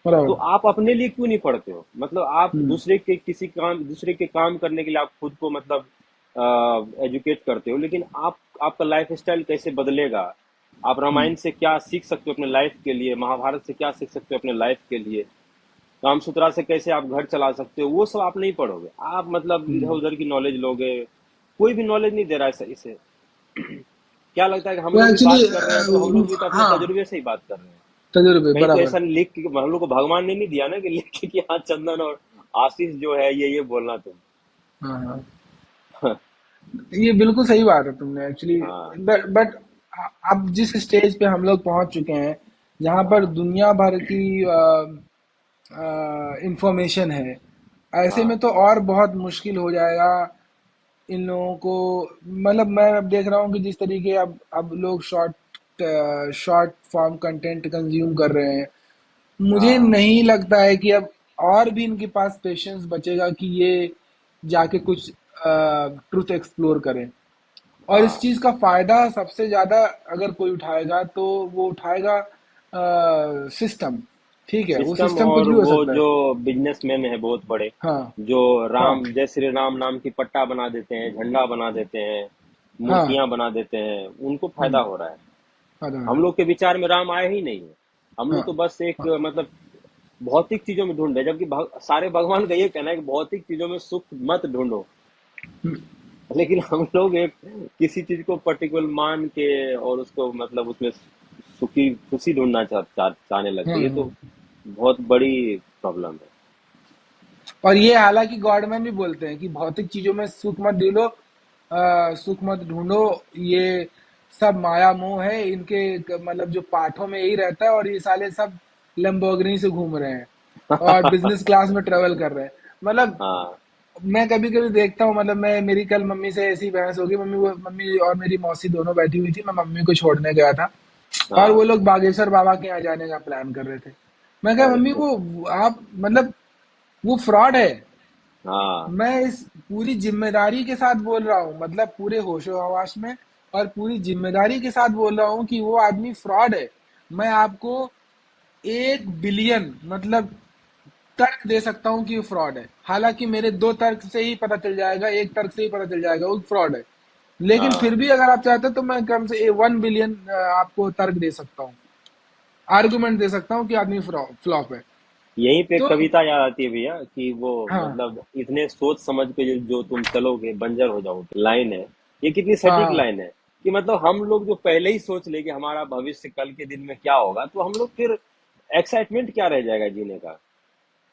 Speaker 1: बराबर
Speaker 2: तो
Speaker 1: बराबर।
Speaker 2: आप अपने लिए क्यों नहीं पढ़ते हो, मतलब आप
Speaker 1: हम्म
Speaker 2: दूसरे के काम करने के लिए आप खुद को मतलब एजुकेट करते हो, लेकिन आपका लाइफ स्टाइल कैसे बदलेगा, आप
Speaker 1: हम्म
Speaker 2: रामायण से क्या सीख सकते हो अपने लाइफ के लिए, महाभारत से क्या सीख सकते हो अपने लाइफ के लिए, कामसूत्रा से कैसे आप घर चला सकते हो, वो सब आप नहीं पढ़ोगे, आप मतलब इधर
Speaker 1: हम्म।
Speaker 2: उधर की नॉलेज लोगे। कोई भी नॉलेज नहीं दे रहा है सही से। क्या लगता है कि हम
Speaker 1: तो
Speaker 2: लोग भी
Speaker 1: एक्चुअली
Speaker 2: बात कर रहे हैं तो हम लोग भी तो अपने
Speaker 1: हाँ,
Speaker 2: तजुर्बे से ही बात कर रहे हैं।
Speaker 1: तजुर्बे
Speaker 2: कहीं तो
Speaker 1: बराबर।
Speaker 2: ऐसा लिख के हम लोग को भगवान ने नहीं दिया ना कि लिख के कि हाँ चंदन और आशीष जो है ये बोलना तुम।
Speaker 1: हाँ हाँ, ये बिल्कुल सही बात है तुमने एक्चुअली।
Speaker 2: हाँ।
Speaker 1: बट अब जिस स्टेज पे हम लोग पहुंच चुके हैं, जहां पर
Speaker 2: हाँ।
Speaker 1: दुनिया भर की इंफॉर्मेशन है, ऐसे में
Speaker 2: हाँ।
Speaker 1: तो और बहुत मुश्किल हो जाएगा इन लोगों को। मतलब मैं अब देख रहा हूँ कि जिस तरीके अब लोग short short form content consume कर रहे हैं। मुझे
Speaker 2: हाँ
Speaker 1: नहीं लगता है कि अब और भी इनके पास पेशेंस बचेगा कि ये जाके कुछ ट्रुथ एक्सप्लोर करें। और इस
Speaker 2: हाँ।
Speaker 1: चीज का फायदा सबसे ज्यादा अगर कोई उठाएगा तो वो उठाएगा सिस्टम। ठीक है, वो
Speaker 2: सिस्टम
Speaker 1: सिस्टम कुछ
Speaker 2: और
Speaker 1: भी हो
Speaker 2: वो
Speaker 1: सकता है।
Speaker 2: जो बिजनेसमैन है बहुत बड़े,
Speaker 1: हाँ,
Speaker 2: जो
Speaker 1: हाँ,
Speaker 2: राम जय श्री राम नाम की पट्टा बना देते हैं, झंडा बना देते हैं,
Speaker 1: हाँ।
Speaker 2: मूर्तियां बना देते हैं, उनको फायदा
Speaker 1: हम्म।
Speaker 2: हो रहा है।
Speaker 1: हाँ, हाँ,
Speaker 2: हम लोग के विचार में राम आया ही नहीं है। हम
Speaker 1: हाँ,
Speaker 2: लोग तो बस एक
Speaker 1: हाँ।
Speaker 2: मतलब भौतिक चीजों में ढूंढ रहे हैं, जबकि सारे भगवान का ये कहना है कि भौतिक चीजों में सुख मत ढूंढो।
Speaker 1: हम्म,
Speaker 2: लेकिन हम लोग एक किसी चीज को पर्टिकुलर मान के और उसको मतलब उसमें सुखी खुशी ढूंढना चाहने लग गए। ये तो
Speaker 1: हम्म।
Speaker 2: बहुत बड़ी प्रॉब्लम है।
Speaker 1: और ये हालांकि गॉडमैन भी बोलते हैं कि भौतिक चीजों में सुख मत ढूंढो, सुख मत ढूंढो। ये सब माया मोह है इनके, मतलब जो पाठों में यही रहता है, और ये साले सब लंबोर्गिनी से घूम रहे हैं और बिजनेस क्लास में ट्रेवल कर रहे हैं। मतलब
Speaker 2: हाँ
Speaker 1: मैं कभी कभी देखता हूँ, मतलब मैं मेरी कल मम्मी से ऐसी बहस होगी, मम्मी और मेरी मौसी दोनों बैठी हुई थी, मैं मम्मी को छोड़ने गया था और वो
Speaker 2: हाँ।
Speaker 1: लोग बागेश्वर बाबा के यहाँ जाने का प्लान कर रहे थे। मैं कहा
Speaker 2: अरे
Speaker 1: मम्मी वो आप मतलब वो फ्रॉड है।
Speaker 2: हाँ
Speaker 1: मैं इस पूरी जिम्मेदारी के साथ बोल रहा हूँ, मतलब पूरे होशो हवास में और पूरी जिम्मेदारी के साथ बोल रहा हूँ कि वो आदमी फ्रॉड है। मैं आपको 1 बिलियन मतलब तर्क दे सकता हूँ कि वो फ्रॉड है। हालांकि मेरे 2 तर्क से ही पता चल जाएगा, एक तर्क से ही पता चल जाएगा वो फ्रॉड है। लेकिन फिर
Speaker 2: हाँ।
Speaker 1: भी अगर आप चाहते हो तो मैं कम से 1 बिलियन आपको तर्क दे सकता हूँ, आर्गुमेंट दे सकता हूँ कि आदमी फ्लॉप है।
Speaker 2: यहीं पे एक
Speaker 1: तो
Speaker 2: कविता याद आती है भैया कि वो
Speaker 1: हाँ,
Speaker 2: मतलब इतने सोच समझ के जो तुम चलोगे बंजर हो जाओगे, लाइन है। ये कितनी सटीक
Speaker 1: हाँ।
Speaker 2: लाइन है कि मतलब हम लोग जो पहले ही सोच ले कि हमारा भविष्य कल के दिन में क्या होगा, तो हम लोग फिर एक्साइटमेंट क्या रह जाएगा जीने का।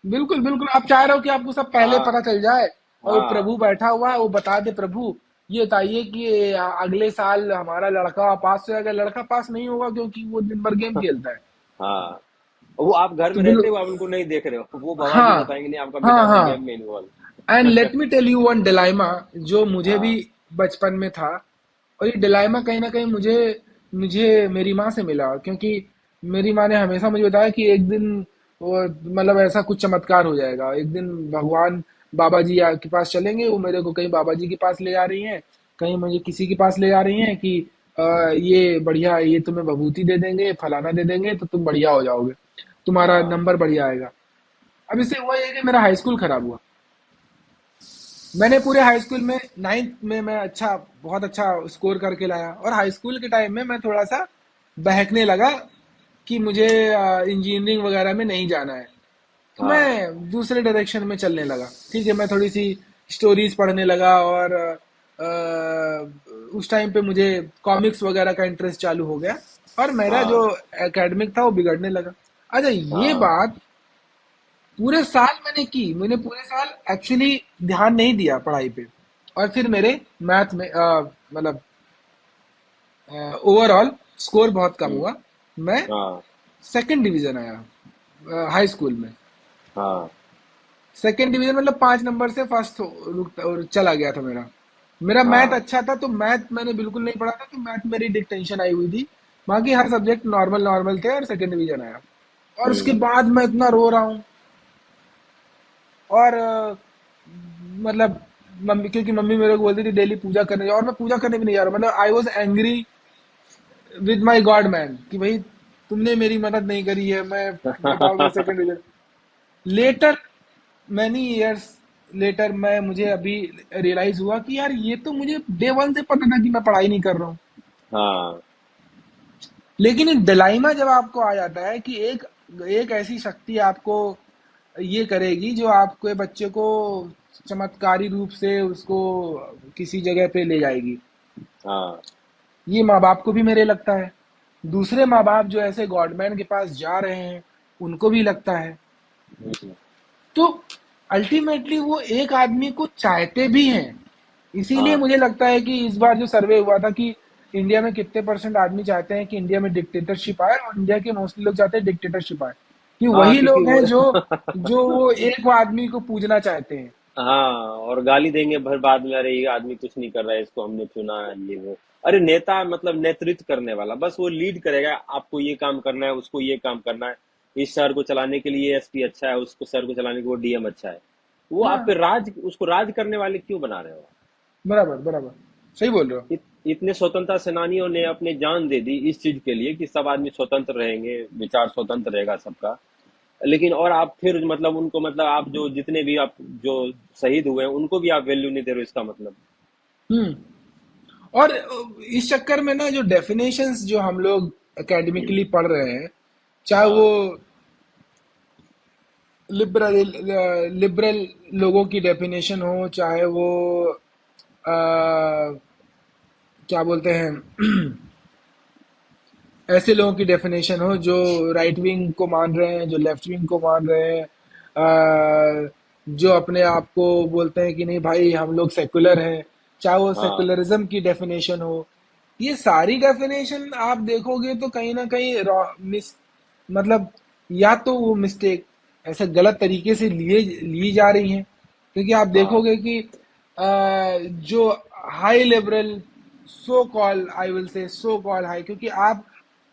Speaker 1: बिल्कुल, बिल्कुल, आप चाह रहे हो कि आपको सब पहले
Speaker 2: हाँ
Speaker 1: पता चल जाए और वो
Speaker 2: हाँ
Speaker 1: प्रभु बैठा हुआ है, वो बता दे प्रभु ये बताइए कि अगले साल हमारा लड़का पास हो जाएगा। लड़का पास नहीं होगा क्योंकि वो दिन भर गेम खेलता है।
Speaker 2: हाँ। वो आप घर
Speaker 1: तो
Speaker 2: में रहते हो, आप उनको नहीं देख रहे हो, वो बाबा जी
Speaker 1: हाँ,
Speaker 2: बताएंगे नहीं आपका
Speaker 1: हाँ,
Speaker 2: बेटा तो
Speaker 1: हाँ।
Speaker 2: गेम में involve.
Speaker 1: And let me tell you one dilemma जो मुझे भी
Speaker 2: हाँ
Speaker 1: बचपन में था। और ये डिलाइमा कहीं ना कहीं मुझे मुझे मेरी माँ से मिला, क्योंकि मेरी माँ ने हमेशा मुझे बताया कि एक दिन वो मतलब ऐसा कुछ चमत्कार हो जाएगा। एक दिन भगवान बाबा जी के पास चलेंगे, वो मेरे को कहीं बाबा जी के पास ले जा रही हैं, कहीं मुझे किसी के पास ले जा रही हैं कि ये बढ़िया, ये तुम्हें भभूति दे देंगे, फलाना दे देंगे तो तुम बढ़िया हो जाओगे, तुम्हारा
Speaker 2: हाँ
Speaker 1: नंबर बढ़िया आएगा। अब इससे हुआ ये कि मेरा हाई स्कूल खराब हुआ। मैंने पूरे हाई स्कूल में 9th में मैं बहुत अच्छा स्कोर करके लाया, और हाई स्कूल के टाइम में मैं थोड़ा सा बहकने लगा कि मुझे इंजीनियरिंग वगैरह में नहीं जाना है। तो
Speaker 2: हाँ
Speaker 1: मैं दूसरे डायरेक्शन में चलने लगा। ठीक है, मैं थोड़ी सी स्टोरीज पढ़ने लगा, और उस टाइम पे मुझे कॉमिक्स वगैरह का इंटरेस्ट चालू हो गया, और मेरा जो
Speaker 2: हाँ
Speaker 1: एकेडमिक था वो बिगड़ने लगा। अच्छा, ये
Speaker 2: हाँ
Speaker 1: बात पूरे साल मैंने पूरे साल एक्चुअली ध्यान नहीं दिया पढ़ाई पे। और फिर मेरे मैथ में मतलब ओवरऑल स्कोर बहुत कम
Speaker 2: हम्म,
Speaker 1: हुआ। मैं
Speaker 2: हाँ
Speaker 1: सेकंड डिवीजन आया हाई स्कूल में।
Speaker 2: हाँ
Speaker 1: सेकंड डिवीजन मतलब 5 नंबर से फर्स्ट और चला गया था मेरा। मेरा मैथ
Speaker 2: हाँ
Speaker 1: अच्छा था, तो मैथ मैंने बिल्कुल नहीं पढ़ा था, तो मैथ मेरी डिक्टेंशन आई हुई थी। बाकी हर सब्जेक्ट नॉर्मल नॉर्मल थे, और सेकंड डिवीजन आया। और उसके
Speaker 2: हम्म।
Speaker 1: बाद मैं इतना रो रहा हूँ। और मतलब मम्मी, क्योंकि मम्मी मेरे को बोलती थी डेली पूजा करने जाओ, और मैं पूजा करने भी नहीं जा रहा। मतलब I was angry with my God man कि भाई तुमने मेरी मदद नहीं करी है, मैं बताओ मैं second division. Later, many years later, मैं मुझे अभी रियलाइज हुआ कि यार ये तो मुझे डे वन से पता था कि मैं पढ़ाई नहीं कर रहा हूँ।
Speaker 2: हाँ
Speaker 1: लेकिन एक डिलाइमा जब आपको आ जाता है कि एक एक ऐसी शक्ति आपको ये करेगी जो आपके बच्चे को चमत्कारी रूप से उसको किसी जगह पे ले जाएगी।
Speaker 2: हाँ
Speaker 1: ये माँ बाप को भी मेरे लगता है, दूसरे माँ बाप जो ऐसे गॉडमैन के पास जा रहे हैं उनको भी लगता है।
Speaker 2: हम्म,
Speaker 1: तो अल्टीमेटली वो एक आदमी को चाहते भी हैं। इसीलिए
Speaker 2: हाँ
Speaker 1: मुझे लगता है कि इस बार जो सर्वे हुआ था कि इंडिया में कितने परसेंट आदमी चाहते हैं कि इंडिया में डिक्टेटरशिप आए, और इंडिया के मोस्टली लोग चाहते हैं डिक्टेटरशिप आए, कि
Speaker 2: हाँ
Speaker 1: वही
Speaker 2: क्योंकि
Speaker 1: लोग
Speaker 2: वो
Speaker 1: हैं जो जो वो एक आदमी को पूजना चाहते हैं।
Speaker 2: हाँ, और गाली देंगे भर बाद में, अरे ये आदमी कुछ नहीं कर रहा है, इसको हमने चुना है, ये वो। अरे नेता मतलब नेतृत्व करने वाला, बस वो लीड करेगा, आपको ये काम करना है, उसको ये काम करना है। इस शहर को चलाने के लिए एसपी अच्छा है, उसको शहर को चलाने के लिए वो डीएम अच्छा है। वो आप पे
Speaker 1: हाँ,
Speaker 2: राज, उसको राज करने वाले क्यों बना रहे हो?
Speaker 1: बराबर बराबर, सही बोल रहे हो।
Speaker 2: इतने स्वतंत्रता सेनानियों ने अपनी जान दे दी इस चीज के लिए कि सब आदमी स्वतंत्र रहेंगे, विचार स्वतंत्र रहेगा सबका। लेकिन और आप फिर मतलब उनको, मतलब आप जो जितने भी आप जो शहीद हुए हैं उनको भी आप वैल्यू नहीं दे रहे हो, इसका मतलब।
Speaker 1: हम्म। और इस चक्कर में ना जो डेफिनेशंस जो हम लोग एकेडमिकली पढ़ रहे हैं, चाहे वो
Speaker 2: हाँ।
Speaker 1: लिबरल लिबरल लोगों की डेफिनेशन हो, चाहे वो क्या बोलते हैं ऐसे लोगों की डेफिनेशन हो जो राइट विंग को मान रहे हैं, जो लेफ्ट विंग को मान रहे हैं, जो अपने आप को बोलते हैं कि नहीं भाई हम लोग सेकुलर हैं, चाहे वो
Speaker 2: हाँ।
Speaker 1: सेकुलरिज्म की डेफिनेशन हो, ये सारी डेफिनेशन आप देखोगे तो कहीं ना कहीं मिस, मतलब या तो वो मिस्टेक ऐसे गलत तरीके से लिए ली जा रही हैं। क्योंकि आप
Speaker 2: हाँ।
Speaker 1: देखोगे कि जो high liberal, so call I will say so call high, क्योंकि आप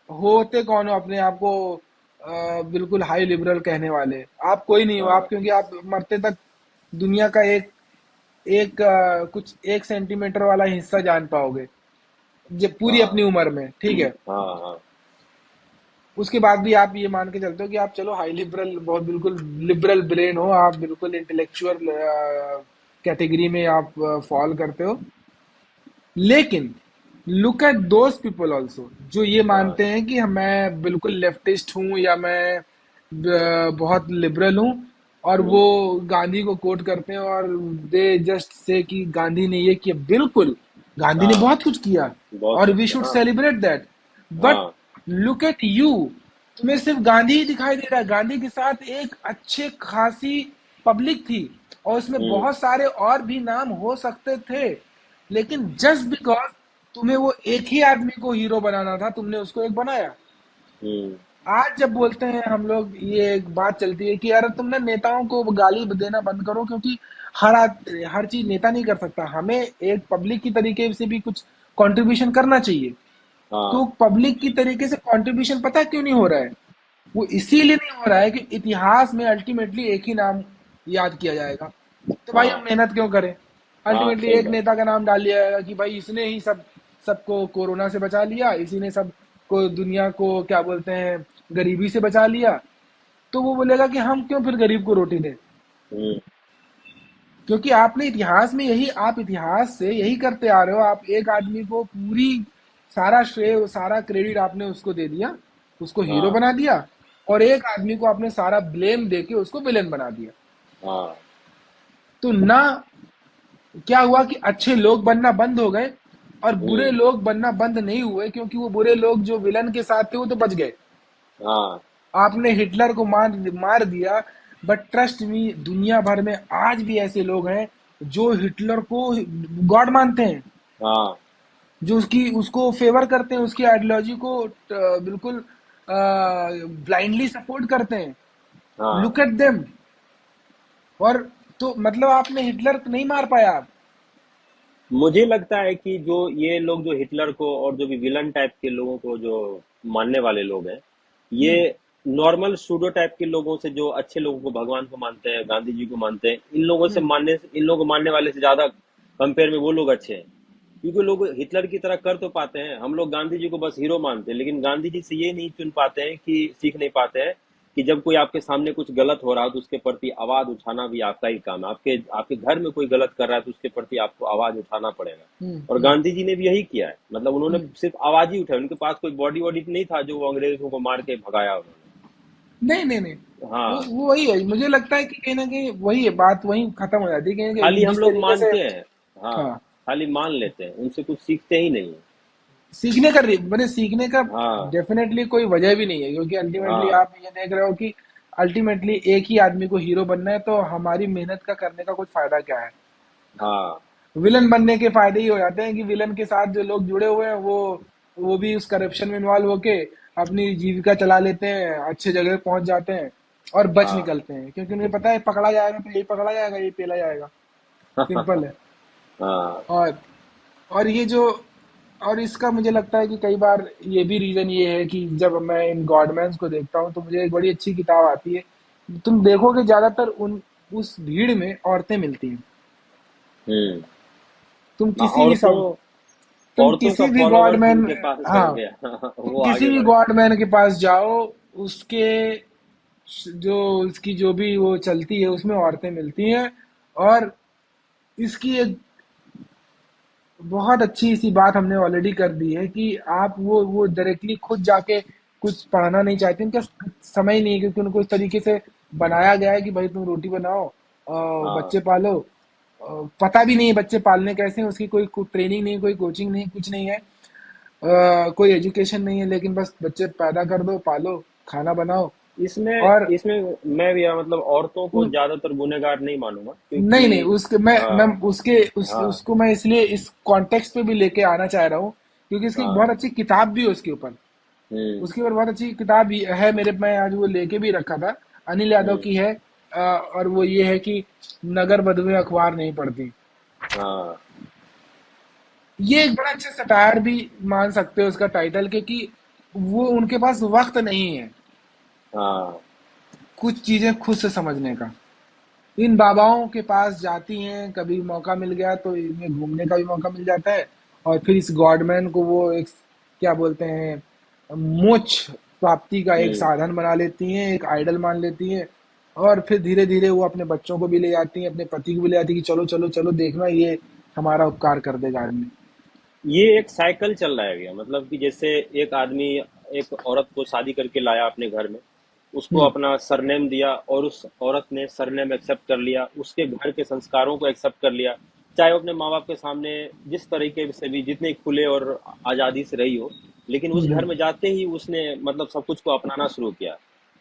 Speaker 1: होते कौन हो अपने आप को बिल्कुल हाई लिबरल कहने वाले? आप कोई नहीं हो आप,
Speaker 2: हाँ।
Speaker 1: क्योंकि आप मरते तक दुनिया का एक एक कुछ 1 सेंटीमीटर वाला हिस्सा जान पाओगे, जब पूरी
Speaker 2: हाँ।
Speaker 1: अपनी उम्र में, ठीक है।
Speaker 2: हाँ। हाँ।
Speaker 1: उसके बाद भी आप ये मान के चलते हो कि आप चलो हाई लिबरल, बहुत बिल्कुल लिबरल ब्रेन हो आप, बिल्कुल इंटेलेक्चुअल कैटेगरी में आप फॉल करते हो। लेकिन look at those people also जो ये
Speaker 2: हाँ।
Speaker 1: मानते हैं कि मैं बिल्कुल लेफ्टिस्ट हूँ या मैं बहुत लिबरल हूँ, और वो
Speaker 2: हम्म।
Speaker 1: गांधी को कोट करते हैं और दे जस्ट से कि गांधी ने ये किया। बिल्कुल, गांधी ने
Speaker 2: हाँ।
Speaker 1: बहुत कुछ किया
Speaker 2: बहुत
Speaker 1: और
Speaker 2: कुछ
Speaker 1: वी
Speaker 2: किया,
Speaker 1: शुड
Speaker 2: हाँ।
Speaker 1: Celebrate that. बट
Speaker 2: हाँ।
Speaker 1: लुक एट यू, तुम्हें सिर्फ गांधी ही दिखाई दे रहा है। गांधी के साथ एक अच्छे खासी पब्लिक थी और उसमें
Speaker 2: हम्म।
Speaker 1: बहुत सारे और भी नाम हो सकते थे, लेकिन जस्ट बिकॉज तुम्हें वो एक ही आदमी को हीरो बनाना था, तुमने उसको एक बनाया।
Speaker 2: हम्म।
Speaker 1: आज जब बोलते हैं हम लोग, ये एक बात चलती है कि यार तुम ना नेताओं को गाली देना बंद करो, क्योंकि हर चीज नेता नहीं कर सकता, हमें एक पब्लिक की तरीके से भी कुछ कंट्रीब्यूशन करना चाहिए। तो
Speaker 2: हाँ।
Speaker 1: पब्लिक की तरीके से कंट्रीब्यूशन पता क्यों नहीं हो रहा है? वो इसीलिए नहीं हो रहा है कि इतिहास में अल्टीमेटली एक ही नाम याद किया जाएगा। तो भाई हम
Speaker 2: हाँ।
Speaker 1: मेहनत क्यों करें?
Speaker 2: हाँ,
Speaker 1: अल्टीमेटली
Speaker 2: सही
Speaker 1: एक
Speaker 2: बात।
Speaker 1: नेता का नाम डाल लिया जाएगा कि भाई इसने ही सबको कोरोना से बचा लिया, इसी ने सबको दुनिया को क्या बोलते हैं गरीबी से बचा लिया। तो वो बोलेगा कि हम क्यों फिर गरीब को रोटी दें?
Speaker 2: हम्म।
Speaker 1: क्योंकि आपने इतिहास में यही, आप इतिहास से यही करते आ रहे हो। आप एक आदमी को पूरी सारा श्रेय, सारा क्रेडिट आपने उसको दे दिया, उसको हीरो
Speaker 2: हाँ।
Speaker 1: बना दिया, और एक आदमी को आपने सारा ब्लेम देके उसको विलेन बना दिया।
Speaker 2: हाँ।
Speaker 1: तो ना क्या हुआ कि अच्छे लोग बनना बंद हो गए और बुरे
Speaker 2: हम्म।
Speaker 1: लोग बनना बंद नहीं हुए, क्योंकि वो बुरे लोग जो विलन के साथ थे वो तो बच गए।
Speaker 2: हाँ।
Speaker 1: आपने हिटलर को मार मार दिया, बट ट्रस्ट मी दुनिया भर में आज भी ऐसे लोग हैं जो हिटलर को गॉड मानते हैं,
Speaker 2: हाँ।
Speaker 1: जो उसकी उसको फेवर करते हैं, उसकी आइडियोलॉजी को बिल्कुल ब्लाइंडली सपोर्ट करते हैं।
Speaker 2: हाँ।
Speaker 1: Look at them. और तो मतलब आपने हिटलर नहीं मार पाया आप।
Speaker 2: मुझे लगता है कि जो ये लोग जो हिटलर को और जो भी विलन टाइप के लोगों को जो मानने वाले लोग हैं, ये
Speaker 1: हम्म।
Speaker 2: नॉर्मल सूडो टाइप के लोगों से, जो अच्छे लोगों को भगवान को मानते हैं, गांधी जी को मानते हैं,
Speaker 1: हम्म।
Speaker 2: इन लोगों को मानने वाले से ज्यादा कंपेयर में वो लोग अच्छे हैं। क्योंकि लोग हिटलर की तरह कर तो पाते हैं, हम लोग गांधी जी को बस हीरो मानते हैं, लेकिन गांधी जी से ये नहीं चुन पाते हैं, कि सीख नहीं पाते हैं कि जब कोई आपके सामने कुछ गलत हो रहा है तो उसके प्रति आवाज उठाना भी आपका ही काम है। आपके आपके घर में कोई गलत कर रहा है तो उसके प्रति आपको आवाज उठाना पड़ेगा।
Speaker 1: हम्म।
Speaker 2: और
Speaker 1: हम्म।
Speaker 2: गांधी जी ने भी यही किया है, मतलब उन्होंने
Speaker 1: हम्म।
Speaker 2: सिर्फ आवाज ही उठाई, उनके पास कोई बॉडी वॉडी नहीं था जो वो अंग्रेजों को मार के भगाया उन्होंने।
Speaker 1: नहीं नहीं नहीं,
Speaker 2: हाँ।
Speaker 1: वो वही है। मुझे लगता है कि कहीं ना कहीं वही है, बात वहीं खत्म हो जाती है कहीं ना
Speaker 2: खाली
Speaker 1: कहीं
Speaker 2: हम
Speaker 1: जिस
Speaker 2: लोग
Speaker 1: तरीके से।
Speaker 2: मानते हैं। हाँ।
Speaker 1: हाँ,
Speaker 2: खाली मान लेते हैं, उनसे कुछ सीखते ही नहीं है।
Speaker 1: सीखने का मैंने सीखने का
Speaker 2: हाँ।
Speaker 1: डेफिनेटली कोई वजह भी नहीं है, क्योंकि अल्टीमेटली
Speaker 2: हाँ।
Speaker 1: आप ये देख रहे हो कि अल्टीमेटली एक ही आदमी को हीरो बनना है, तो हमारी मेहनत का करने का कुछ फायदा क्या है?
Speaker 2: हाँ।
Speaker 1: विलन बनने के फायदे ही हो जाते हैं कि विलन के साथ जो लोग जुड़े हुए हैं वो भी उस करप्शन में इन्वॉल्व होके अपनी जीविका चला लेते हैं, अच्छे जगह पहुंच जाते हैं। और बच
Speaker 2: हाँ।
Speaker 1: निकलते हैं, क्योंकि उन्हें पता है पकड़ा जाएगा तो यही पकड़ा जाएगा, यही पेला जाएगा। सिंपल है।
Speaker 2: हाँ।
Speaker 1: और और ये जो और इसका मुझे लगता है कि कई बार ये भी रीजन ये है कि जब मैं इन गॉडमैन्स को देखता हूँ तो मुझे एक बड़ी अच्छी किताब आती है। तुम देखोगे ज्यादातर उन उस भीड़ में औरतें मिलती हैं।
Speaker 2: हम्म।
Speaker 1: तुम
Speaker 2: हाँ,
Speaker 1: किसी भी सब तुम
Speaker 2: औरतों का
Speaker 1: किसी भी
Speaker 2: फॉलोवर
Speaker 1: गॉडमैन
Speaker 2: जिनके पास
Speaker 1: हाँ,
Speaker 2: हो गया
Speaker 1: तुम
Speaker 2: वो
Speaker 1: किसी
Speaker 2: आगे
Speaker 1: भी
Speaker 2: बढ़ गए।
Speaker 1: गॉडमैन के पास जाओ, उसके जो उसकी जो भी वो चलती है उसमें औरतें मिलती हैं। और इसकी एक बहुत अच्छी सी बात हमने ऑलरेडी कर दी है कि आप वो डायरेक्टली खुद जाके कुछ पढ़ना नहीं चाहते, उनका समय ही नहीं है, क्योंकि उनको इस तरीके से बनाया गया है कि भाई तुम रोटी बनाओ,
Speaker 2: हाँ।
Speaker 1: बच्चे पालो। पता भी नहीं है बच्चे पालने कैसे हैं, उसकी कोई ट्रेनिंग नहीं, कोई कोचिंग नहीं, कुछ नहीं है। कोई एजुकेशन नहीं है, लेकिन बस बच्चे पैदा कर दो, पालो, खाना बनाओ।
Speaker 2: इसमें
Speaker 1: और
Speaker 2: इसमें मैं भी मतलब औरतों को ज्यादातर गुनहगार नहीं मानूंगा,
Speaker 1: नहीं नहीं,
Speaker 2: क्योंकि
Speaker 1: उसके मैं
Speaker 2: हाँ। हाँ।
Speaker 1: उसको मैं इसलिए इस कॉन्टेक्स्ट पे भी लेके आना चाह रहा हूँ, क्योंकि इसकी एक बहुत
Speaker 2: हाँ।
Speaker 1: अच्छी किताब भी है उसके ऊपर।
Speaker 2: हम्म।
Speaker 1: उसके ऊपर बहुत अच्छी किताब भी है मेरे, मैं आज वो लेके भी रखा था। अनिल यादव
Speaker 2: हम्म।
Speaker 1: की है। और वो ये है कि नगर बधुएं अखबार नहीं पढ़ती।
Speaker 2: हाँ।
Speaker 1: ये एक बड़ा अच्छा सटायर भी मान सकते हो उसका टाइटल, क्योंकि वो उनके पास वक्त नहीं है
Speaker 2: हाँ।
Speaker 1: कुछ चीजें खुद से समझने का। इन बाबाओं के पास जाती हैं, कभी मौका मिल गया तो इन्हें घूमने का भी मौका मिल जाता है। और फिर इस गॉडमैन को वो एक, क्या बोलते हैं, मोक्ष प्राप्ति का एक
Speaker 2: हम्म।
Speaker 1: साधन बना लेती हैं, एक आइडल मान लेती हैं। और फिर धीरे धीरे वो अपने बच्चों को भी ले जाती हैं, अपने पति को भी ले जाती हैं कि चलो चलो चलो, देखना ये हमारा उपकार कर देगा आदमी।
Speaker 2: ये एक साइकिल चल रहा है भैया, मतलब कि जैसे एक आदमी एक औरत को शादी करके लाया अपने घर में, उसको
Speaker 1: हम्म।
Speaker 2: अपना सरनेम दिया और उस औरत ने सरनेम एक्सेप्ट कर लिया, उसके घर के संस्कारों को एक्सेप्ट कर लिया, चाहे वो अपने माँ बाप के सामने जिस तरीके से भी जितने खुले और आज़ादी से रही हो, लेकिन उस
Speaker 1: हम्म।
Speaker 2: घर में जाते ही उसने मतलब सब कुछ को अपनाना शुरू किया।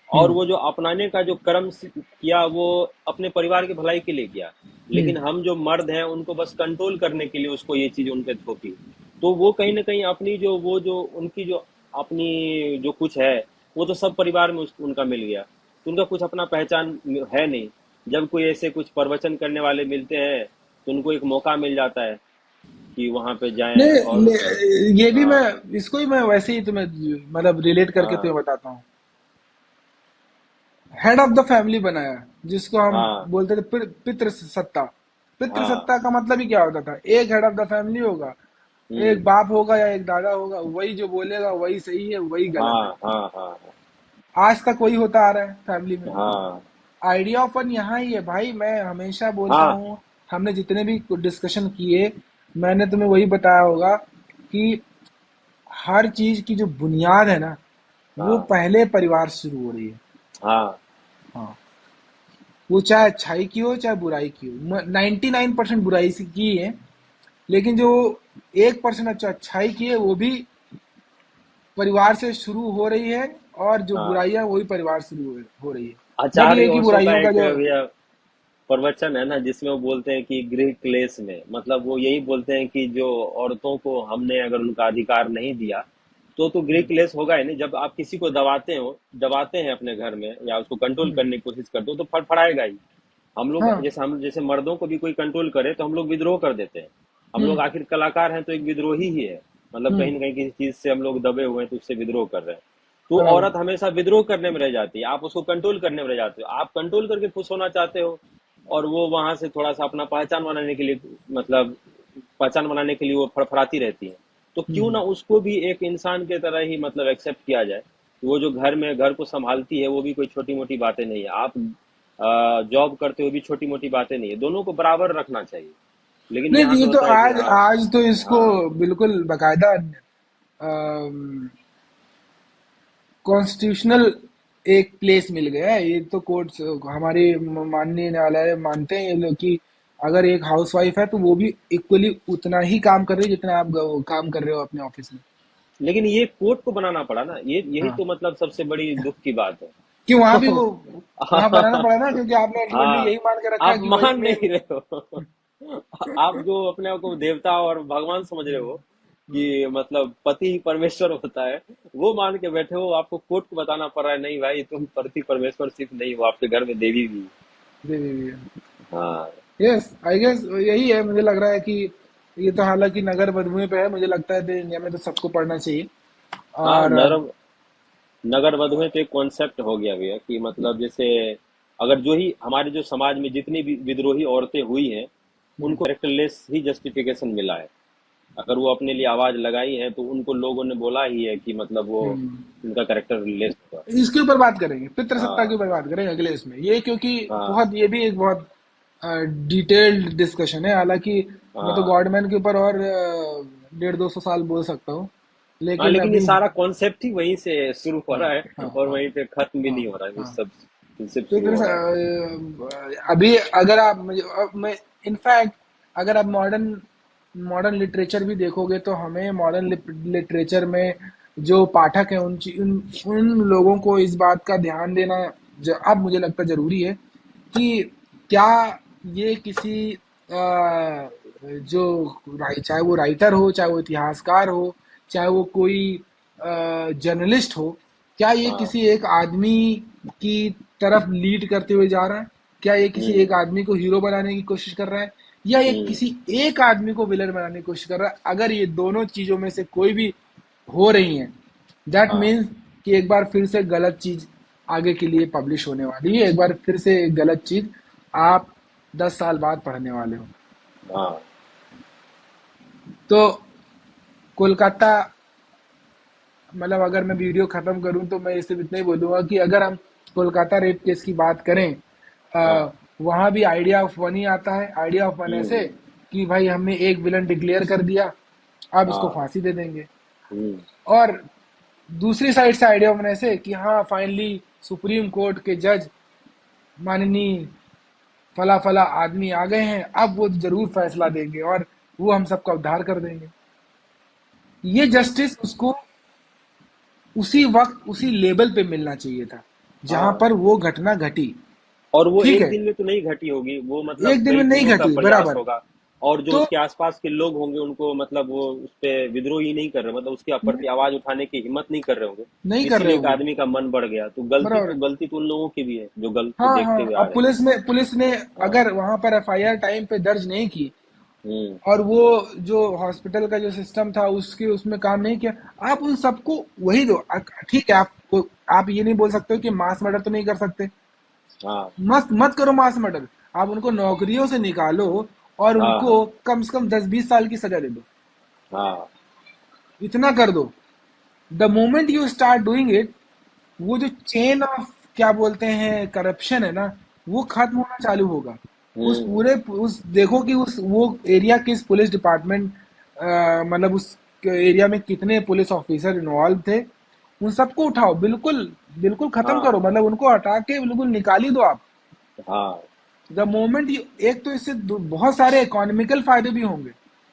Speaker 2: और
Speaker 1: हम्म।
Speaker 2: वो जो अपनाने का जो कर्म किया वो अपने परिवार की भलाई के लिए किया।
Speaker 1: हम्म।
Speaker 2: लेकिन हम जो मर्द हैं उनको बस कंट्रोल करने के लिए उसको ये चीज उनपे थोपी। तो वो कहीं ना कहीं अपनी जो वो जो उनकी जो अपनी जो कुछ है वो तो सब परिवार में उनका मिल गया, तो उनका कुछ अपना पहचान है नहीं। जब कोई ऐसे कुछ प्रवचन करने वाले मिलते हैं तो उनको एक मौका मिल जाता है कि वहां पे जाएं
Speaker 1: नहीं,
Speaker 2: और
Speaker 1: ये भी मैं,
Speaker 2: हाँ।
Speaker 1: इसको ही मैं वैसे ही तुम्हें मतलब रिलेट करके
Speaker 2: हाँ।
Speaker 1: तुम्हें बताता हूँ। हेड ऑफ द फैमिली बनाया, जिसको हम
Speaker 2: हाँ।
Speaker 1: बोलते थे पितृ सत्ता। पितृ
Speaker 2: हाँ।
Speaker 1: सत्ता का मतलब ही क्या होता था, एक हेड ऑफ द फैमिली होगा, एक
Speaker 2: हम्म।
Speaker 1: बाप होगा या एक दादा होगा, वही जो बोलेगा वही सही है, वही गलत है।
Speaker 2: हाँ। हाँ। हाँ।
Speaker 1: आज तक वही होता आ रहा है फैमिली में।
Speaker 2: हाँ।
Speaker 1: आइडिया ऑफ वन यहाँ ही है भाई, मैं हमेशा बोलता
Speaker 2: हाँ।
Speaker 1: हूँ, हमने जितने भी डिस्कशन किए, मैंने तुम्हें वही बताया होगा कि हर चीज की जो बुनियाद है ना, वो
Speaker 2: हाँ।
Speaker 1: पहले परिवार से शुरू हो रही है।
Speaker 2: हाँ।
Speaker 1: हाँ, वो चाहे अच्छाई की हो चाहे बुराई की हो, 99% बुराई से की है, लेकिन जो 1% अच्छा अच्छाई की है वो भी परिवार से शुरू हो रही है। और जो
Speaker 2: हाँ।
Speaker 1: बुराइयां वो भी परिवार से शुरू हो रही है। बट
Speaker 2: आचार्य
Speaker 1: ये कि
Speaker 2: ओशो का
Speaker 1: बुराइयों का
Speaker 2: एक
Speaker 1: जो
Speaker 2: भैया प्रवचन है ना, जिसमें वो बोलते हैं कि गृह क्लेश में, मतलब वो यही बोलते हैं कि जो औरतों को हमने अगर उनका अधिकार नहीं दिया तो गृह क्लेश होगा ही नहीं। जब आप किसी को दबाते हैं अपने घर में या उसको कंट्रोल
Speaker 1: हम्म,
Speaker 2: करने की कोशिश करते हो तो फड़फड़ाएगा ही।
Speaker 1: हाँ,
Speaker 2: हम जैसे मर्दों को भी कोई कंट्रोल करे तो हम लोग विद्रोह कर देते हैं। हम लोग
Speaker 1: हम्म,
Speaker 2: आखिर कलाकार हैं तो एक विद्रोही ही है, मतलब
Speaker 1: हम्म,
Speaker 2: कहीं ना कहीं किसी चीज से हम लोग दबे हुए हैं तो उससे विद्रोह कर रहे हैं। तो
Speaker 1: बराबर।
Speaker 2: औरत हमेशा विद्रोह करने में रह जाती है, आप उसको कंट्रोल करने में रह जाते हो, आप कंट्रोल करके खुश होना चाहते हो और वो वहां से थोड़ा सा अपना पहचान बनाने के लिए, मतलब पहचान बनाने के लिए वो फड़फड़ाती रहती है। तो क्यों
Speaker 1: हम्म।
Speaker 2: ना उसको भी एक इंसान के तरह ही मतलब एक्सेप्ट किया जाए। वो जो घर में घर को संभालती है वो भी कोई छोटी मोटी बातें नहीं है, आप जॉब करते हुए भी छोटी मोटी बातें नहीं है, दोनों को बराबर रखना चाहिए। लेकिन
Speaker 1: नहीं,
Speaker 2: यहाँ पे
Speaker 1: ये तो
Speaker 2: होता है कि
Speaker 1: आज
Speaker 2: हाँ।
Speaker 1: आज तो इसको
Speaker 2: हाँ।
Speaker 1: बिल्कुल बकायदा कॉन्स्टिट्यूशनल एक प्लेस मिल गया है। ये तो कोर्ट्स, हमारे माननीय न्यायालय मानते हैं ये लोग कि अगर एक हाउसवाइफ है तो वो भी इक्वली उतना ही काम कर रही है जितना आप काम कर रहे हो अपने ऑफिस में।
Speaker 2: लेकिन ये कोर्ट को बनाना पड़ा ना, ये यही
Speaker 1: हाँ,
Speaker 2: तो मतलब सबसे बड़ी दुख की बात है।
Speaker 1: कि वहां भी
Speaker 2: तो
Speaker 1: वो वहां बनाना पड़ा ना, क्योंकि आपने अल्टीमेटली
Speaker 2: हाँ,
Speaker 1: यही मान के रखा है
Speaker 2: आप
Speaker 1: कि वही
Speaker 2: मान
Speaker 1: मेन।
Speaker 2: नहीं रहे हो आप जो अपने आप को देवता और भगवान समझ रहे हो, कि मतलब पति ही परमेश्वर होता है, वो मान के बैठे हो, आपको कोर्ट को बताना पड़ रहा है नहीं भाई तुम पति परमेश्वर सिर्फ नहीं हो, आपके घर में देवी भी
Speaker 1: देवी भी है।
Speaker 2: है। हाँ।
Speaker 1: यस आई गेस यही है, मुझे लग रहा है कि ये तो हालांकि नगर बदमुए पे है, मुझे लगता है तो इंडिया में तो सबको पढ़ना चाहिए।
Speaker 2: हाँ,
Speaker 1: और
Speaker 2: नगर वध में तो एक कॉन्सेप्ट हो गया भैया कि मतलब जैसे अगर जो ही हमारे जो समाज में जितनी भी विद्रोही औरतें हुई हैं,
Speaker 1: हम्म,
Speaker 2: उनको कैरेक्टरलेस ही जस्टिफिकेशन मिला है। अगर वो अपने लिए आवाज लगाई है तो उनको लोगों ने बोला ही है कि मतलब वो
Speaker 1: हम्म।
Speaker 2: उनका कैरेक्टर लेस होगा।
Speaker 1: इसके ऊपर बात करेंगे, पितृसत्ता के
Speaker 2: हाँ।
Speaker 1: ऊपर बात करेंगे अगले इसमें, ये क्योंकि
Speaker 2: हाँ।
Speaker 1: बहुत, ये भी एक बहुत डिटेल्ड डिस्कशन है। हालांकि मैं तो
Speaker 2: हाँ।
Speaker 1: गॉडमैन के ऊपर और 150-200 साल बोल सकता हूँ,
Speaker 2: हाँ,
Speaker 1: लेकिन
Speaker 2: लेकिन ये
Speaker 1: अभी
Speaker 2: सारा कॉन्सेप्ट ही वहीं से शुरू हो
Speaker 1: हाँ
Speaker 2: रहा है
Speaker 1: हाँ
Speaker 2: और
Speaker 1: हाँ
Speaker 2: वहीं पे खत्म भी
Speaker 1: हाँ
Speaker 2: नहीं हो रहा है, इस
Speaker 1: हाँ।
Speaker 2: सब इनसे
Speaker 1: तो
Speaker 2: शुरू
Speaker 1: इतने
Speaker 2: हो रहा है।
Speaker 1: अभी अगर आप मैं इनफैक्ट अगर आप मॉडर्न मॉडर्न लिटरेचर भी देखोगे तो हमें मॉडर्न लिटरेचर में जो पाठक हैं उन लोगों को इस बात का ध्यान देना अब मुझे लगता जरूरी है कि क्या ये किसी जो चाहे वो राइटर हो, चाहे वो इतिहासकार हो, चाहे वो कोई जर्नलिस्ट हो, क्या ये
Speaker 2: हाँ।
Speaker 1: किसी एक आदमी की तरफ लीड करते हुए जा रहा है? क्या ये किसी
Speaker 2: हम्म।
Speaker 1: एक आदमी को हीरो बनाने की कोशिश कर रहा है, या ये
Speaker 2: हम्म।
Speaker 1: किसी एक आदमी को विलन बनाने की कोशिश कर रहा है? अगर ये दोनों चीजों में से कोई भी हो रही है, दैट
Speaker 2: हाँ।
Speaker 1: मीन्स कि एक बार फिर से गलत चीज आगे के लिए पब्लिश होने वाली है, एक बार फिर से गलत चीज आप 10 साल बाद पढ़ने वाले हो।
Speaker 2: हाँ।
Speaker 1: तो कोलकाता, मतलब अगर मैं वीडियो खत्म करूं तो मैं सिर्फ इतना ही बोलूंगा कि अगर हम कोलकाता रेप केस की बात करें,
Speaker 2: हाँ।
Speaker 1: वहां भी आइडिया ऑफ वन ही आता है। आइडिया ऑफ वन ऐसे
Speaker 2: हम्म।
Speaker 1: कि भाई हमने एक विलन डिक्लेयर कर दिया, अब इसको
Speaker 2: हाँ।
Speaker 1: फांसी दे देंगे।
Speaker 2: हम्म।
Speaker 1: और दूसरी साइड से आइडिया ऑफ वन ऐसे कि हाँ फाइनली सुप्रीम कोर्ट के जज माननीय फला फला आदमी आ गए हैं, अब वो जरूर फैसला देंगे और वो हम सबका उद्धार कर देंगे। ये जस्टिस उसको उसी वक्त उसी लेवल पे मिलना चाहिए था जहां
Speaker 2: हाँ,
Speaker 1: पर वो घटना घटी।
Speaker 2: और वो
Speaker 1: ठीक
Speaker 2: एक
Speaker 1: है,
Speaker 2: दिन में तो नहीं घटी होगी, वो मतलब
Speaker 1: एक दिन
Speaker 2: कई
Speaker 1: में नहीं
Speaker 2: दिनों का
Speaker 1: घटी,
Speaker 2: प्रयास
Speaker 1: बराबर।
Speaker 2: होगा। और जो
Speaker 1: तो
Speaker 2: उसके आसपास के लोग होंगे उनको मतलब वो उस पे विद्रोह ही नहीं कर रहे, मतलब उसके प्रति आवाज उठाने की हिम्मत नहीं कर रहे होंगे।
Speaker 1: नहीं कर रहे
Speaker 2: इसीलिए एक
Speaker 1: होंगे,
Speaker 2: आदमी का मन बढ़ गया, तो
Speaker 1: बराबर।
Speaker 2: गलती तो उन लोगों की भी है जो गलत को
Speaker 1: हाँ
Speaker 2: देखते
Speaker 1: हाँ,
Speaker 2: हुए आ
Speaker 1: अब
Speaker 2: रहे हैं।
Speaker 1: पुलिस ने
Speaker 2: हाँ।
Speaker 1: अगर वहां पर एफआईआर टाइम पे दर्ज नहीं की
Speaker 2: हम्म।
Speaker 1: और वो जो हॉस्पिटल का जो सिस्टम था उसके उसमें काम नहीं किया, आप उन सबको वही दो। ठीक है, आप ये नहीं बोल सकते हो कि मास मर्डर तो नहीं कर सकते,
Speaker 2: हाँ।
Speaker 1: मत मत करो मास मर्डर, आप उनको नौकरियों से निकालो और
Speaker 2: हाँ।
Speaker 1: उनको
Speaker 2: हाँ।
Speaker 1: कम से कम 10-20 साल की सजा दे दो,
Speaker 2: हाँ।
Speaker 1: इतना कर दो। The moment you start doing it, वो जो चेन ऑफ क्या बोलते हैं करप्शन है ना, वो खत्म होना चालू होगा। उस
Speaker 2: हम्म।
Speaker 1: पूरे उस देखो कि उस वो एरिया किस पुलिस डिपार्टमेंट, मतलब उस एरिया में कितने पुलिस ऑफिसर इन्वॉल्व थे, उन सबको उठाओ, बिल्कुल बिल्कुल खत्म
Speaker 2: हाँ।
Speaker 1: करो, मतलब उनको हटा के बिल्कुल निकाल ही दो आप।
Speaker 2: हाँ।
Speaker 1: द मोमेंट यू, एक तो इससे बहुत सारे इकोनॉमिकल फायदे भी होंगे।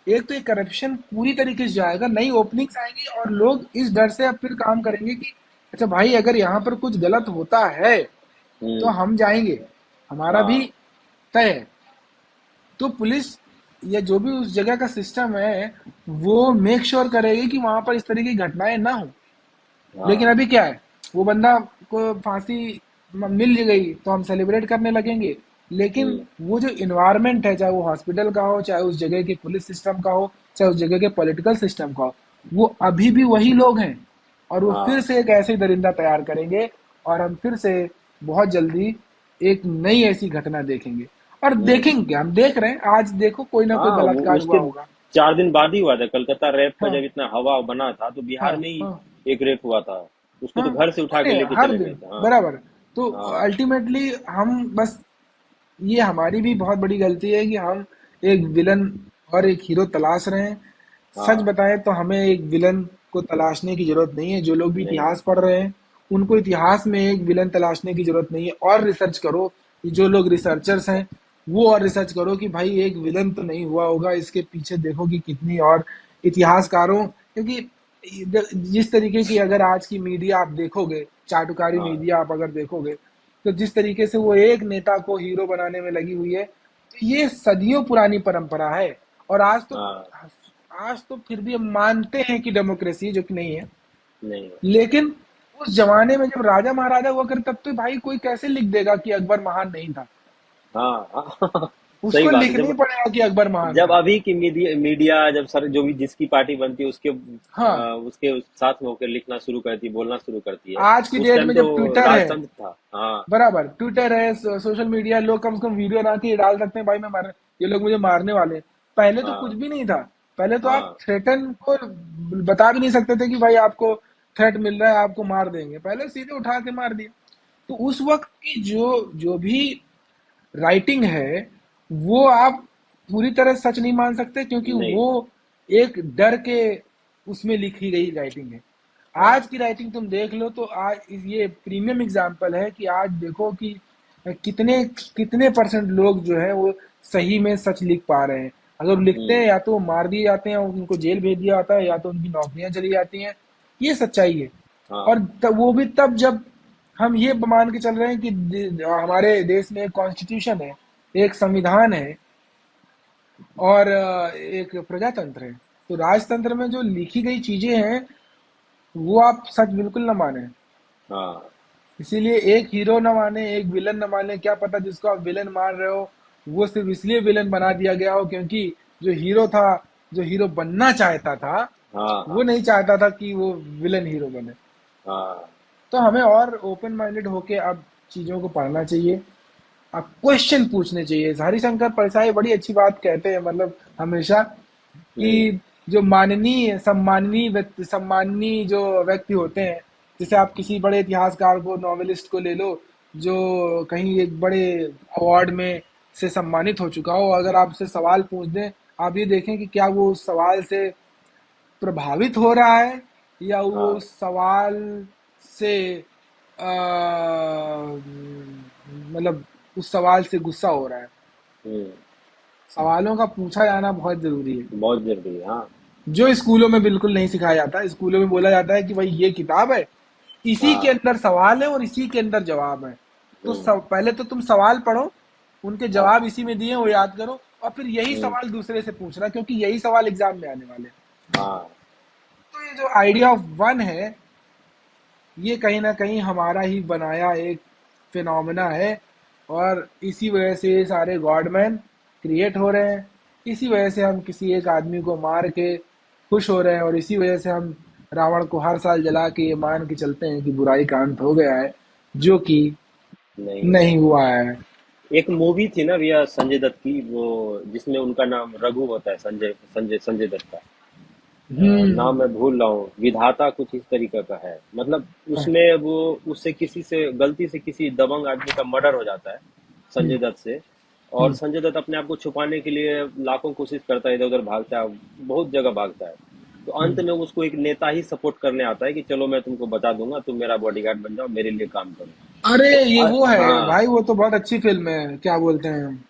Speaker 1: एक तो ये करप्शन पूरी तरीके से जाएगा, नई ओपनिंग्स आएंगी और लोग इस डर से अब फिर काम करेंगे कि अच्छा भाई अगर यहाँ पर कुछ गलत होता है तो
Speaker 2: हम्म।
Speaker 1: हम जाएंगे, हमारा भी
Speaker 2: हाँ।
Speaker 1: तय है। तो पुलिस या जो भी उस जगह का सिस्टम है वो मेक श्योर करेगी कि वहां पर इस तरह की घटनाएं ना हो। लेकिन
Speaker 2: हाँ।
Speaker 1: अभी क्या है, वो बंदा को फांसी मिल गई तो हम सेलिब्रेट करने लगेंगे, लेकिन
Speaker 2: हम्म।
Speaker 1: वो जो इन्वायरमेंट है, चाहे वो हॉस्पिटल का हो, चाहे उस जगह के पुलिस सिस्टम का हो, चाहे उस जगह के पॉलिटिकल सिस्टम का हो, वो अभी भी वही लोग हैं और वो फिर
Speaker 2: हाँ।
Speaker 1: से एक ऐसे दरिंदा तैयार करेंगे और हम फिर से बहुत जल्दी एक नई ऐसी घटना देखेंगे। और
Speaker 2: हम्म।
Speaker 1: देखेंगे, हम देख रहे हैं, आज देखो कोई ना कोई
Speaker 2: हाँ, वो
Speaker 1: बलात्कार हुआ
Speaker 2: उसके
Speaker 1: होगा।
Speaker 2: 4 दिन बाद ही हुआ था, कलकत्ता रैप का
Speaker 1: हाँ
Speaker 2: जब इतना हवा बना था तो
Speaker 1: हाँ
Speaker 2: बिहार में ही
Speaker 1: हाँ
Speaker 2: एक रेप हुआ था। उसको
Speaker 1: हाँ,
Speaker 2: तो घर से उठा के
Speaker 1: नहीं
Speaker 2: लेके
Speaker 1: हर
Speaker 2: चले गए
Speaker 1: दिन,
Speaker 2: थे। हाँ।
Speaker 1: बराबर। तो
Speaker 2: हाँ।
Speaker 1: अल्टीमेटली हम बस, ये हमारी भी बहुत बड़ी गलती है कि हम एक विलन और एक हीरो तलाश रहे हैं। सच
Speaker 2: हाँ।
Speaker 1: बताएं तो हमें एक विलन को तलाशने की जरूरत नहीं है। जो लोग भी
Speaker 2: नहीं।
Speaker 1: इतिहास पढ़ रहे हैं उनको इतिहास में एक विलन तलाशने की जरूरत नहीं है, और रिसर्च करो। जो लोग रिसर्चर्स हैं वो और रिसर्च करो कि भाई एक विलन तो नहीं हुआ होगा, इसके पीछे देखो कि कितनी और इतिहासकारों, क्योंकि जिस तरीके की अगर आज की मीडिया आप देखोगे, चाटुकारी
Speaker 2: हाँ।
Speaker 1: मीडिया आप अगर देखोगे, तो जिस तरीके से वो एक नेता को हीरो बनाने में लगी हुई है, तो ये सदियों पुरानी परंपरा है। और आज तो
Speaker 2: हाँ।
Speaker 1: आज तो फिर भी हम मानते हैं कि डेमोक्रेसी है, जो कि नहीं है।
Speaker 2: नहीं।
Speaker 1: लेकिन उस जमाने में जब राजा महाराजा हुआ कर, तब तो भाई कोई कैसे लिख देगा कि अकबर महान नहीं था?
Speaker 2: हाँ हाँ। सही
Speaker 1: उसको
Speaker 2: बात है।
Speaker 1: लिखना ही पड़ेगा कि अकबर महान
Speaker 2: जब
Speaker 1: था।
Speaker 2: अभी की मीडिया मीडिया जब सर जो भी जिसकी पार्टी बनती है उसके
Speaker 1: हाँ,
Speaker 2: उसके साथ में होकर लिखना शुरू करती है, बोलना शुरू करती है।
Speaker 1: आज की
Speaker 2: उस
Speaker 1: डेट
Speaker 2: टाइम
Speaker 1: में
Speaker 2: तो
Speaker 1: जब ट्विटर है,
Speaker 2: राजतंत्र था। हाँ
Speaker 1: बराबर ट्विटर है, सोशल मीडिया, लोग कम से कम वीडियो बना के डाल सकते हैं, भाई मैं मार, ये लोग मुझे मारने वाले हैं। पहले तो कुछ
Speaker 2: हाँ
Speaker 1: भी नहीं था। पहले तो आप
Speaker 2: हाँ।
Speaker 1: थ्रेटन को बता भी नहीं सकते थे कि भाई आपको थ्रेट मिल रहा है, आपको मार देंगे, पहले सीधे उठा के मार दिए। तो उस वक्त की जो जो भी राइटिंग है, वो आप पूरी तरह सच नहीं मान सकते, क्योंकि
Speaker 2: नहीं।
Speaker 1: वो एक डर के उसमें लिखी गई राइटिंग है। आज
Speaker 2: हाँ।
Speaker 1: की राइटिंग तुम देख लो तो आज ये प्रीमियम एग्जाम्पल है कि आज देखो कि कितने कितने परसेंट लोग जो है वो सही में सच लिख पा रहे हैं। अगर वो लिखते हैं,
Speaker 2: हम्म।
Speaker 1: या तो वो मार दिए जाते हैं, उनको जेल भेज दिया जाता है, या तो उनकी नौकरियां चली जाती हैं। ये सच्चाई है।
Speaker 2: हाँ।
Speaker 1: और वो भी तब जब हम ये मान के चल रहे हैं कि हमारे देश में एक कॉन्स्टिट्यूशन है, एक संविधान है, और एक प्रजातंत्र है। तो राजतंत्र में जो लिखी गई चीजें हैं, वो आप सच बिल्कुल ना माने।
Speaker 2: हाँ।
Speaker 1: इसीलिए एक हीरो न माने, एक विलन न माने। क्या पता जिसको आप विलन मान रहे हो, वो सिर्फ इसलिए विलन बना दिया गया हो क्योंकि जो हीरो था, जो हीरो बनना चाहता था,
Speaker 2: हाँ।
Speaker 1: वो
Speaker 2: हाँ।
Speaker 1: नहीं चाहता था कि वो विलन हीरो बने।
Speaker 2: हाँ।
Speaker 1: तो हमें और ओपन माइंडेड होके अब चीजों को पढ़ना चाहिए, अब क्वेश्चन पूछने चाहिए। हरिशंकर परसाई बड़ी अच्छी बात कहते हैं, मतलब हमेशा, कि
Speaker 2: हम्म।
Speaker 1: जो माननीय सम्माननीय जो व्यक्ति होते हैं, जैसे आप किसी बड़े इतिहासकार को, नॉवेलिस्ट को ले लो, जो कहीं एक बड़े अवार्ड में से सम्मानित हो चुका हो, अगर आप उससे सवाल पूछ दें, आप ये देखें कि क्या वो उस सवाल से प्रभावित हो रहा है, या वो
Speaker 2: हाँ।
Speaker 1: उस सवाल से मतलब उस सवाल से गुस्सा हो रहा है।
Speaker 2: हम्म।
Speaker 1: सवालों का पूछा जाना बहुत जरूरी है,
Speaker 2: बहुत जरूरी है। हाँ।
Speaker 1: जो स्कूलों में बिल्कुल नहीं सिखाया जाता। स्कूलों में बोला जाता है कि भाई ये किताब है, इसी के
Speaker 2: हाँ।
Speaker 1: अंदर सवाल है और इसी के अंदर जवाब है। तो
Speaker 2: हम्म।
Speaker 1: पहले तो तुम सवाल पढ़ो, उनके
Speaker 2: हाँ।
Speaker 1: जवाब इसी में दिए वो याद करो, और फिर यही
Speaker 2: हम्म।
Speaker 1: सवाल दूसरे से पूछना, क्योंकि यही सवाल एग्जाम में आने वाले हैं।
Speaker 2: हाँ।
Speaker 1: तो ये जो आइडिया ऑफ वन है, ये कहीं ना कहीं हमारा ही बनाया एक फिनोमिना है। और इसी वजह से ये सारे गॉडमैन क्रिएट हो रहे हैं। इसी वजह से हम किसी एक आदमी को मार के खुश हो रहे हैं, और इसी वजह से हम रावण को हर साल जला के ये मान के चलते हैं कि बुराई का अंत हो गया है, जो कि
Speaker 2: नहीं हुआ।
Speaker 1: नहीं हुआ है।
Speaker 2: एक मूवी थी ना भैया संजय दत्त की, वो जिसमें उनका नाम रघु होता है, संजय संजय संजय दत्त का। नाम
Speaker 1: हम्म।
Speaker 2: मैं भूल रहा हूँ, विधाता कुछ इस तरीके का है। मतलब उसमें वो उससे किसी से गलती से किसी दबंग आदमी का मर्डर हो जाता है संजय
Speaker 1: हम्म।
Speaker 2: दत्त से। और
Speaker 1: हम्म।
Speaker 2: संजय दत्त अपने आप को छुपाने के लिए लाखों कोशिश करता है, इधर उधर भागता है, बहुत जगह भागता है। तो अंत
Speaker 1: हम्म।
Speaker 2: में उसको एक नेता ही सपोर्ट करने आता है कि चलो मैं तुमको बता दूंगा, तुम मेरा बॉडीगार्ड बन जाओ, मेरे लिए काम करो।
Speaker 1: अरे
Speaker 2: तो
Speaker 1: ये वो है
Speaker 2: हाँ,
Speaker 1: भाई, वो तो बहुत अच्छी फिल्म है, क्या बोलते हैं।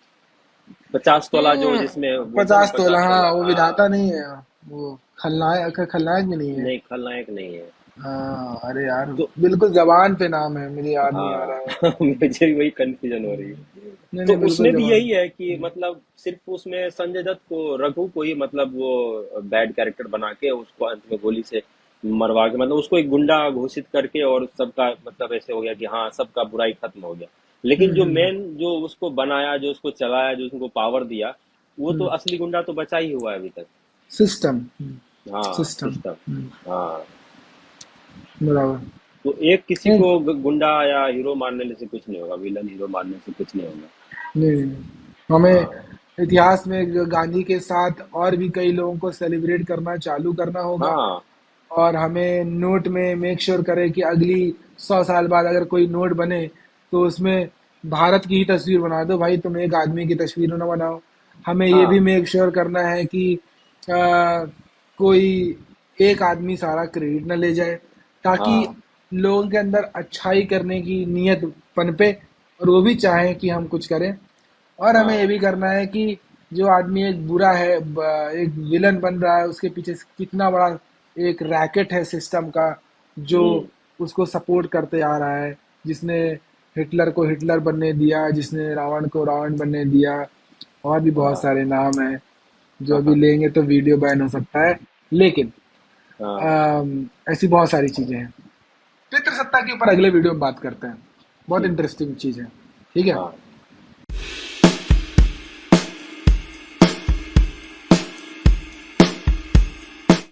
Speaker 2: 50 तोला, जो जिसमें बोलते हैं ना,
Speaker 1: 50 तोला,
Speaker 2: 50 तोला।
Speaker 1: हाँ, वो
Speaker 2: हाँ।
Speaker 1: विधाता नहीं है। वो खलनायक, खलनायक भी नहीं है।
Speaker 2: नहीं, खलनायक नहीं है।
Speaker 1: हाँ, अरे यार,
Speaker 2: तो
Speaker 1: बिल्कुल जबान पे नाम है, मुझे याद नहीं आ
Speaker 2: हाँ।
Speaker 1: रहा है।
Speaker 2: मुझे भी वही कंफ्यूजन हो रही है।
Speaker 1: नहीं
Speaker 2: तो
Speaker 1: नहीं, बिल्कुल
Speaker 2: उसमें भी
Speaker 1: जबान।
Speaker 2: यही है कि मतलब सिर्फ उसमें संजय दत्त को, रघु को ही, मतलब वो बैड कैरेक्टर बना के उसको अंत में गोली से मरवा के, मतलब उसको एक गुंडा घोषित करके, और सबका मतलब ऐसे हो गया कि हाँ सबका बुराई खत्म हो गया। लेकिन जो
Speaker 1: हम्म।
Speaker 2: मेन जो उसको बनाया, जो उसको चलाया, जो उसको पावर दिया, वो तो
Speaker 1: हम्म।
Speaker 2: असली गुंडा तो बचा ही हुआ है अभी तक।
Speaker 1: सिस्टम।
Speaker 2: हाँ,
Speaker 1: सिस्टम।
Speaker 2: सिस्टम। हाँ।
Speaker 1: बराबर।
Speaker 2: तो एक किसी
Speaker 1: नहीं
Speaker 2: को गुंडा या हीरो मारने से कुछ नहीं होगा, विलन हीरो मारने से कुछ नहीं होगा।
Speaker 1: नहीं नहीं। हमें
Speaker 2: हाँ।
Speaker 1: इतिहास में गांधी के साथ और भी कई लोगों को सेलिब्रेट करना चालू करना होगा।
Speaker 2: हाँ।
Speaker 1: और हमें नोट में मेक श्योर करें कि अगली 100 साल बाद अगर कोई नोट बने, तो उसमें भारत की ही तस्वीर बना दो भाई, तुम एक आदमी की तस्वीर ना बनाओ। हमें ये भी
Speaker 2: हाँ।
Speaker 1: मेक श्योर करना है कि कोई एक आदमी सारा क्रेडिट न ले जाए, ताकि
Speaker 2: हाँ।
Speaker 1: लोगों के अंदर अच्छाई करने की नीयत पनपे, और वो भी चाहें कि हम कुछ करें। और हमें ये
Speaker 2: हाँ।
Speaker 1: भी करना है कि जो आदमी एक बुरा है, एक विलन बन रहा है, उसके पीछे कितना बड़ा एक रैकेट है सिस्टम का, जो
Speaker 2: हम्म।
Speaker 1: उसको सपोर्ट करते आ रहा है, जिसने हिटलर को हिटलर बनने दिया, जिसने रावण को रावण बनने दिया, और भी बहुत
Speaker 2: हाँ।
Speaker 1: सारे नाम हैं। जो
Speaker 2: हाँ
Speaker 1: अभी
Speaker 2: हाँ
Speaker 1: लेंगे तो वीडियो बैन हो सकता है। लेकिन
Speaker 2: हाँ
Speaker 1: ऐसी बहुत सारी चीजें हैं। पितृसत्ता के ऊपर अगले वीडियो में बात करते हैं, बहुत
Speaker 2: ठीक
Speaker 1: इंटरेस्टिंग चीज है। ठीक है।
Speaker 2: हाँ